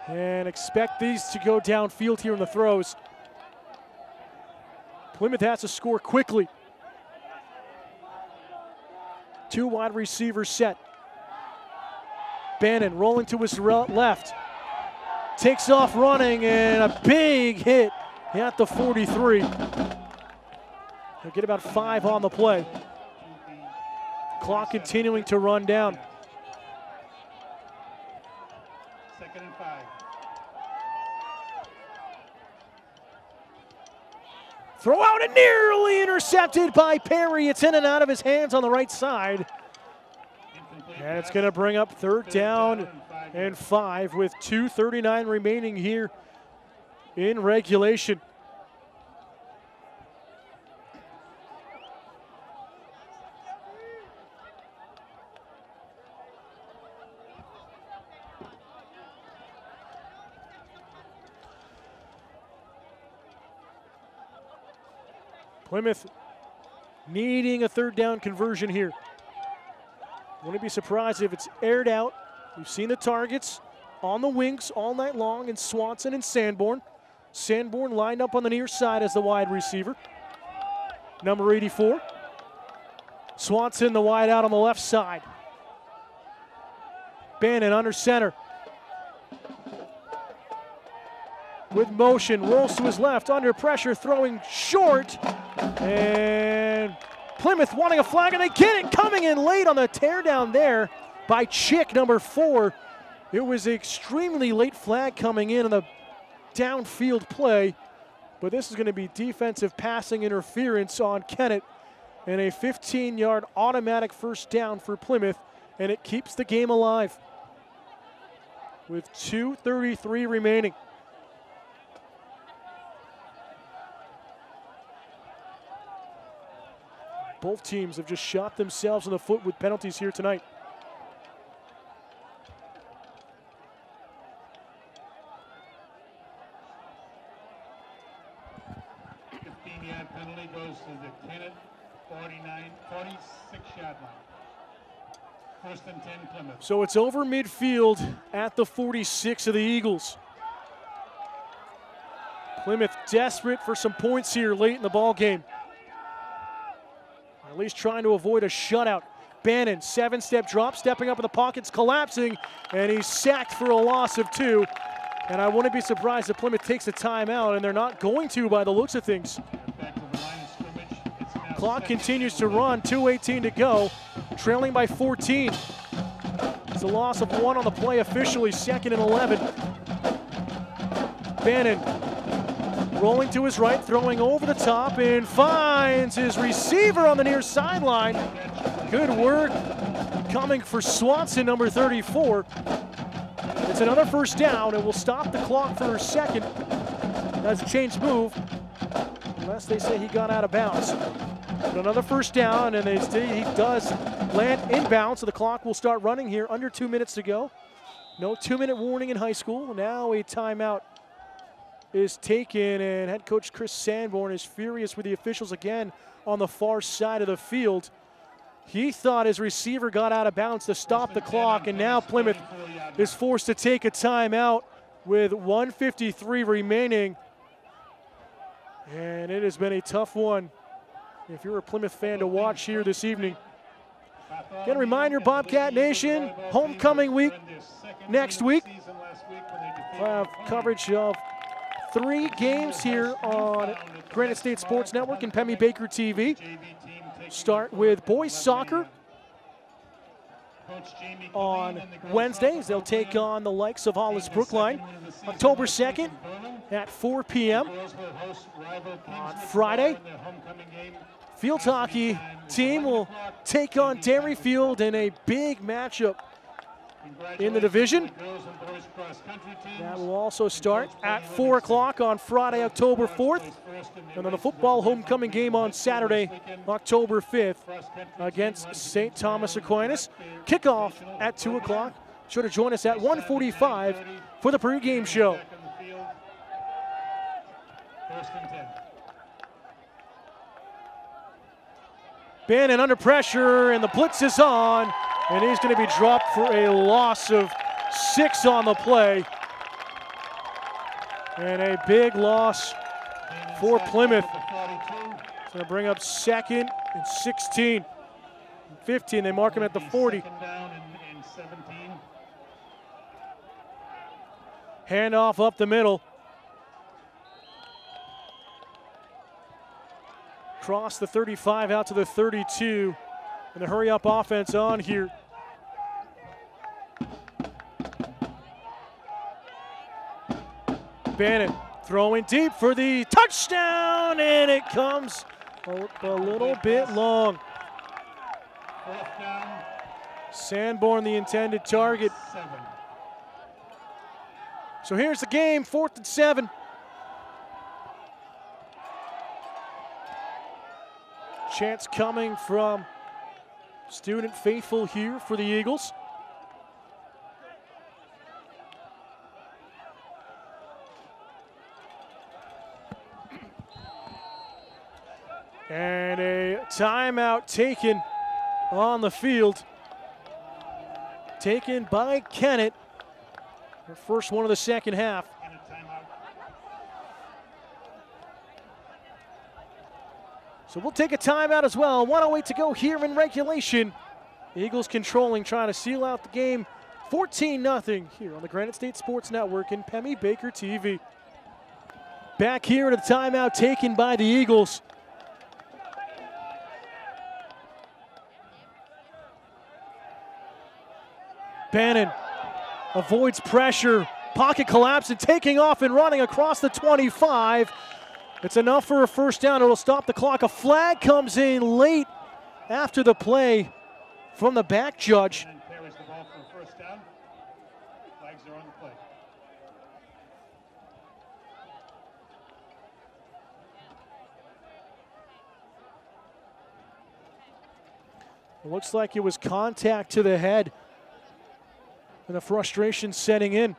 And expect these to go downfield here in the throws. Plymouth has to score quickly. 2 wide receivers set. Bannon rolling to his left. Takes off running, and a big hit at the 43. They'll get about 5 on the play. Clock continuing to run down. Throw out and nearly intercepted by Perry. It's in and out of his hands on the right side. And it's going to bring up third down and 5 with 2:39 remaining here in regulation. Plymouth needing a third down conversion here. Wouldn't be surprised if it's aired out. We've seen the targets on the wings all night long in Swanson and Sanborn. Sanborn lined up on the near side as the wide receiver. Number 84. Swanson the wide out on the left side. Bannon under center. With motion, rolls to his left, under pressure, throwing short. And Plymouth wanting a flag, and they get it, coming in late on the tear down there by Chick, number 4. It was an extremely late flag coming in on the downfield play, but this is going to be defensive passing interference on Kennett, and a 15-yard automatic first down for Plymouth, and it keeps the game alive with 2:33 remaining. Both teams have just shot themselves in the foot with penalties here tonight. Penalty goes to the Kennett 46-yard line. First and 10 Plymouth. So it's over midfield at the 46 of the Eagles. Plymouth desperate for some points here late in the ball game. At least trying to avoid a shutout. Bannon, 7-step drop, stepping up in the pockets, collapsing, and he's sacked for a loss of 2. And I wouldn't be surprised if Plymouth takes a timeout, and they're not going to by the looks of things. Clock continues to run, 2:18 to go, trailing by 14. It's a loss of 1 on the play officially, 2nd and 11. Bannon rolling to his right, throwing over the top, and finds his receiver on the near sideline. Good work coming for Swanson, number 34. It's another first down, and we'll stop the clock for a second. That's a change move, unless they say he got out of bounds. But another first down, and they say he does land inbounds, so the clock will start running here. Under 2 minutes to go. No 2-minute warning in high school. Now a timeout is taken, and head coach Chris Sanborn is furious with the officials again on the far side of the field. He thought his receiver got out of bounds to stop the clock, and now Plymouth is forced to take a timeout with 1:53 remaining. And it has been a tough one if you're a Plymouth fan to watch here this evening. Again, a reminder, Bobcat Nation, homecoming week next week. We'll have coverage of 3 games here on Granite State Sports Network and Pemmy Baker TV. Start with boys soccer on Wednesdays. They'll take on the likes of Hollis Brookline. October 2nd at 4 p.m. On Friday, field hockey team will take on Dairyfield in a big matchup in the division. That will also start at 4 o'clock on Friday, October 4th. And then the football homecoming game on Saturday, October 5th against St. Thomas Aquinas. Kickoff at 2 o'clock. Sure to join us at 1:45 for the pregame show. Bannon under pressure, and the blitz is on, and he's going to be dropped for a loss of 6 on the play. And a big loss for Plymouth. It's going to bring up 2nd and 16. 15, they mark him at the 40. Handoff up the middle. Cross the 35 out to the 32. And the hurry-up offense on here. Bannon Throwing deep for the touchdown, and it comes a little bit long. Fourth down, Sanborn, the intended target. 7. So here's the game, 4th and 7. Chance coming from student faithful here for the Eagles. And a timeout taken on the field. Taken by Kennett. Their first one of the second half. And a timeout. So we'll take a timeout as well. 1:08 to go here in regulation. Eagles controlling, trying to seal out the game. 14-0 here on the Granite State Sports Network and Pemmy Baker TV. Back here at a timeout taken by the Eagles. Bannon avoids pressure. Pocket collapse and taking off and running across the 25. It's enough for a first down. It'll stop the clock. A flag comes in late after the play from the back judge. And carries the ball for a first down. Flags are on the play. It looks like it was contact to the head. And the frustration setting in.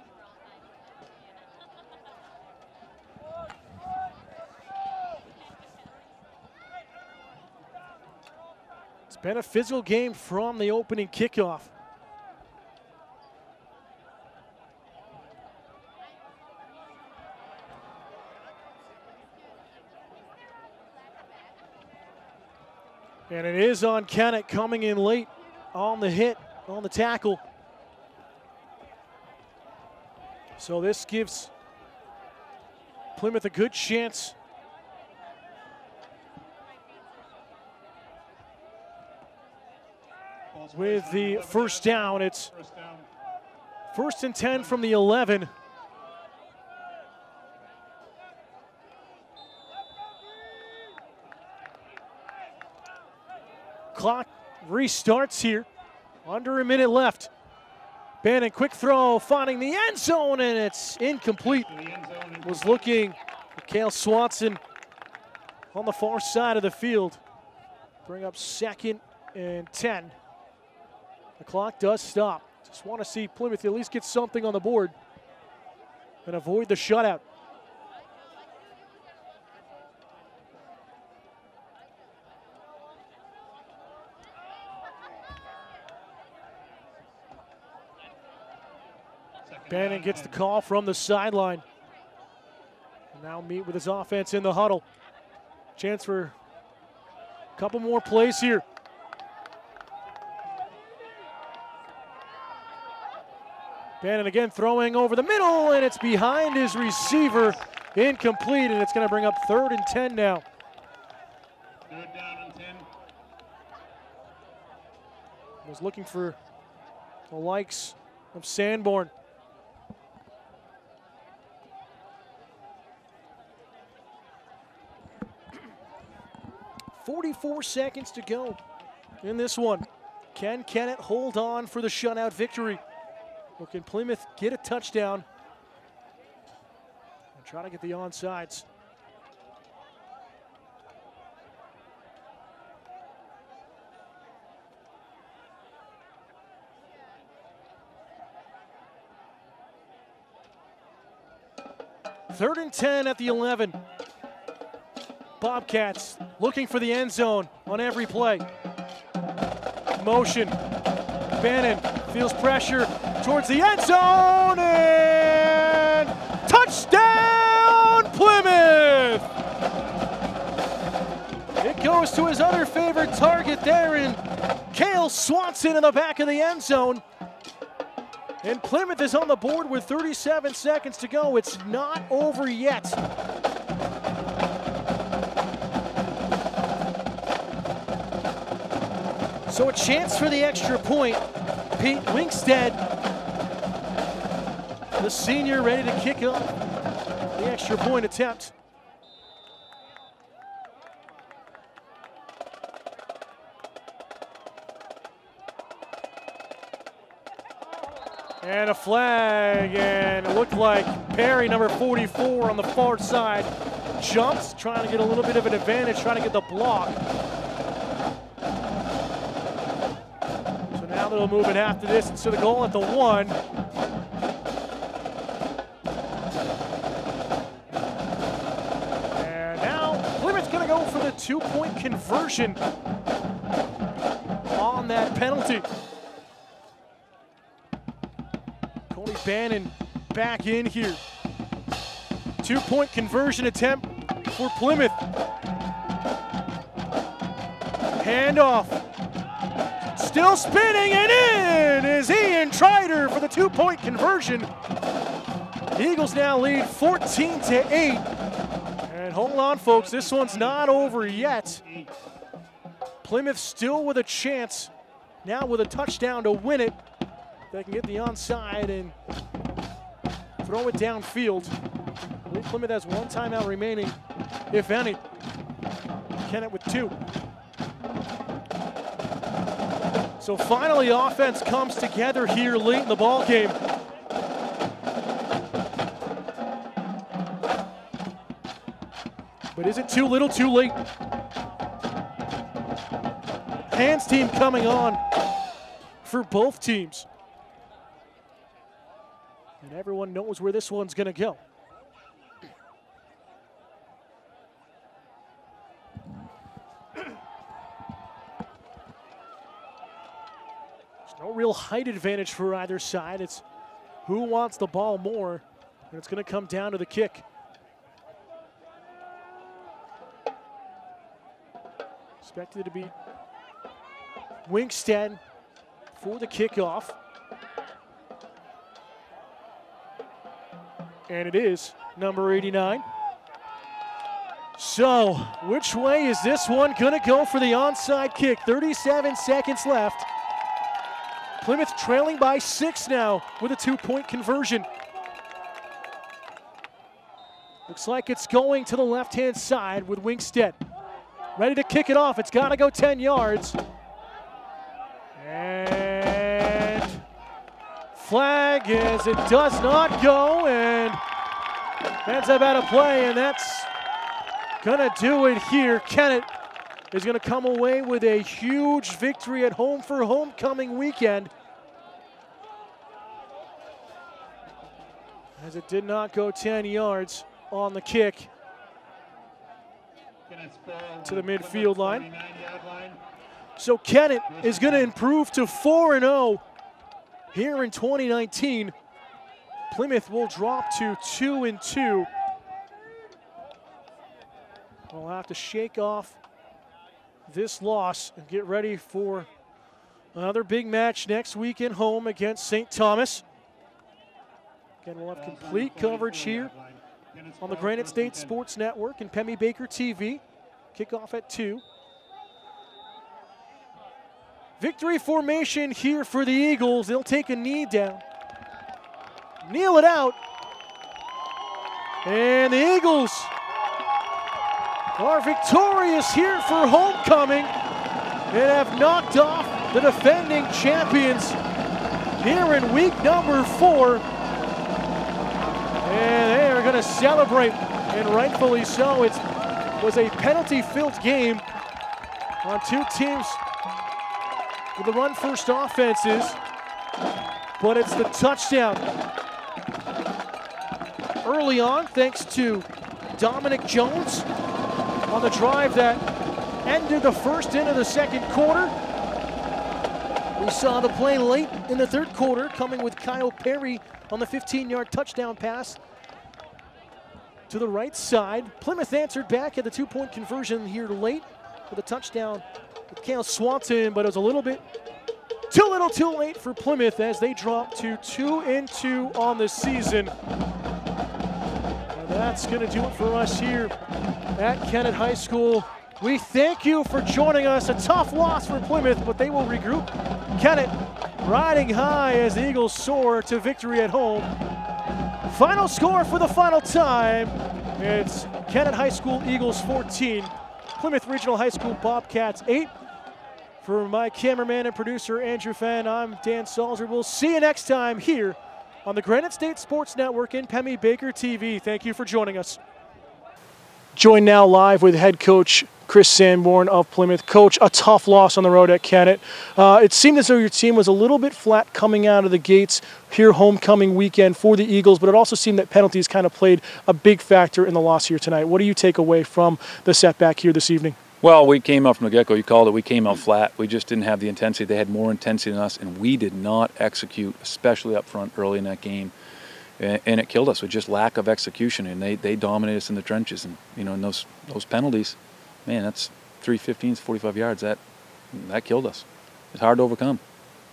It's been a physical game from the opening kickoff. And it is on Kennett coming in late on the hit, on the tackle. So this gives Plymouth a good chance. With the first down, it's First down. 1st and 10 from the 11. Clock restarts here. Under a minute left. Bannon, quick throw, finding the end zone, and it's incomplete. To the end zone. Was looking for Cale Swanson on the far side of the field. Bring up 2nd and 10. The clock does stop. Just want to see Plymouth at least get something on the board and avoid the shutout. Bannon gets the call from the sideline. Now meet with his offense in the huddle. Chance for a couple more plays here. Bannon again throwing over the middle, and it's behind his receiver. Incomplete, and it's going to bring up 3rd and 10 now. 3rd down and 10. Was looking for the likes of Sanborn. 44 seconds to go in this one. Can Kennett hold on for the shutout victory? Or can Plymouth get a touchdown and try to get the onsides? Third and 10 at the 11. Bobcats looking for the end zone on every play. Motion. Bannon feels pressure towards the end zone, and touchdown Plymouth! It goes to his other favorite target there in Cale Swanson in the back of the end zone. And Plymouth is on the board with 37 seconds to go. It's not over yet. So a chance for the extra point. Pete Winkstead, the senior, ready to kick up. the extra point attempt. And a flag, and it looked like Perry, number 44 on the far side, jumps, trying to get a little bit of an advantage, trying to get the block. So now they'll move it half the distance to the goal at the 1. And now Plymouth's gonna go for the 2-point conversion on that penalty. Bannon back in here. 2-point conversion attempt for Plymouth. Handoff. Still spinning and in is Ian Trider for the 2-point conversion. The Eagles now lead 14-8. And hold on, folks, this one's not over yet. Plymouth still with a chance, now with a touchdown to win it. They can get the onside and throw it downfield. I think Plymouth has 1 timeout remaining, if any. Kennett with 2. So finally, offense comes together here late in the ball game. But is it too little, too late? Hands team coming on for both teams. And everyone knows where this one's gonna go. There's no real height advantage for either side. It's who wants the ball more, and it's gonna come down to the kick. Expected to be Winkstead for the kickoff. And it is number 89. So, which way is this one gonna go for the onside kick? 37 seconds left. Plymouth trailing by 6 now with a 2-point conversion. Looks like it's going to the left-hand side with Winkstead. Ready to kick it off. It's gotta go 10 yards. And flag as it does not go, and ends up out of play, and that's gonna do it here. Kennett is gonna come away with a huge victory at home for homecoming weekend, as it did not go 10 yards on the kick to the midfield line. So Kennett is gonna improve to 4-0 here in 2019. Plymouth will drop to 2-2. We'll have to shake off this loss and get ready for another big match next week at home against St. Thomas. Again, we'll have complete coverage here on the Granite State Sports Network and Pemmy Baker TV. Kickoff at 2. Victory formation here for the Eagles. They'll take a knee down, kneel it out, and the Eagles are victorious here for homecoming and have knocked off the defending champions here in week number 4. And they are going to celebrate, and rightfully so. It was a penalty-filled game on 2 teams with the run-first offenses, but it's the touchdown early on, thanks to Dominic Jones on the drive that ended the first into the second quarter. We saw the play late in the third quarter coming with Kyle Perry on the 15-yard touchdown pass to the right side. Plymouth answered back at the 2-point conversion here late with a touchdown with Cale Swanton, but it was a little bit too little too late for Plymouth as they drop to 2-2 on the season. And that's going to do it for us here at Kennett High School. We thank you for joining us. A tough loss for Plymouth, but they will regroup. Kennett riding high as the Eagles soar to victory at home, Final score for the final time. It's Kennett High School Eagles 14, Plymouth Regional High School Bobcats 8. For my cameraman and producer, Andrew Fenn, I'm Dan Salzer. We'll see you next time here on the Granite State Sports Network and Pemmy Baker TV. Thank you for joining us. Joined now live with head coach Chris Sanborn of Plymouth. Coach, a tough loss on the road at Kennett. It seemed as though your team was a little bit flat coming out of the gates here homecoming weekend for the Eagles, but it also seemed that penalties kind of played a big factor in the loss here tonight. What do you take away from the setback here this evening? Well, we came out from the get-go. You called it. We came out flat. We just didn't have the intensity. They had more intensity than us, and we did not execute, especially up front early in that game. And it killed us with just lack of execution, and they dominated us in the trenches. And, you know, in those penalties, man, that's 3-15s, 45 yards. That killed us. It's hard to overcome.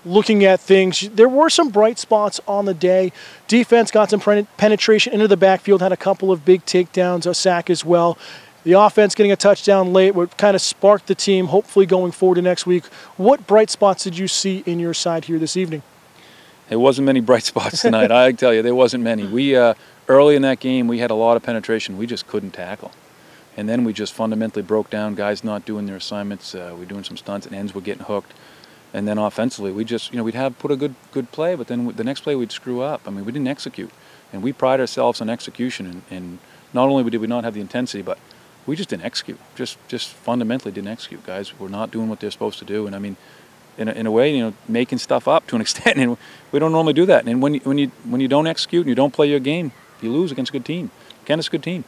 Looking at things, there were some bright spots on the day. Defense got some penetration into the backfield, had a couple of big takedowns, a sack as well. The offense getting a touchdown late would kind of spark the team, hopefully going forward to next week. What bright spots did you see in your side here this evening? There wasn't many bright spots tonight. I can tell you, there wasn't many. We early in that game, we had a lot of penetration. We just couldn't tackle. And then we just fundamentally broke down, guys not doing their assignments. We're doing some stunts, and ends were getting hooked. And then offensively, we just, we'd have put a good play, but then the next play we'd screw up. I mean, we didn't execute. And we pride ourselves on execution. And not only did we not have the intensity, but we just didn't execute. Just fundamentally didn't execute. Guys were not doing what they're supposed to do. And I mean, in a way, making stuff up to an extent. And we don't normally do that. And when you don't execute and you don't play your game, you lose against a good team. Kennett's a good team.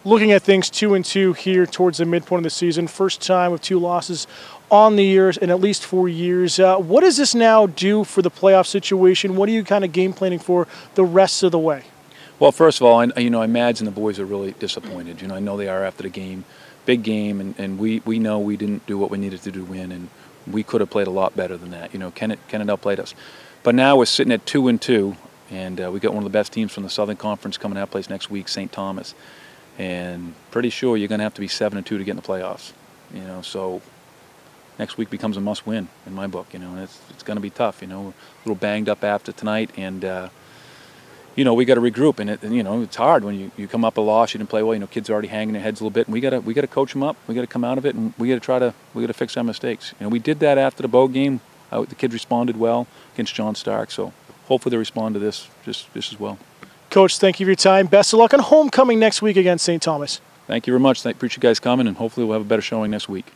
Looking at things 2-2 here towards the midpoint of the season, first time with 2 losses on the years in at least 4 years. What does this now do for the playoff situation? What are you kind of game planning for the rest of the way? Well, first of all, I imagine the boys are really disappointed. I know they are after the game, big game, and we know we didn't do what we needed to do to win, and we could have played a lot better than that. Kennett outplayed us. But now we're sitting at 2-2, and we got one of the best teams from the Southern Conference coming out plays next week, St. Thomas. And pretty sure you're going to have to be 7-2 to get in the playoffs. So next week becomes a must-win in my book. And it's going to be tough. We're a little banged up after tonight, and we got to regroup. And it's hard when you come up a loss, you didn't play well. Kids are already hanging their heads a little bit, and we got to coach them up. We got to come out of it, and we got to fix our mistakes. We did that after the Bow game. The kids responded well against John Stark. So hopefully they respond to this just as well. Coach, thank you for your time. Best of luck on homecoming next week against St. Thomas. Thank you very much. I appreciate you guys coming, and hopefully we'll have a better showing next week.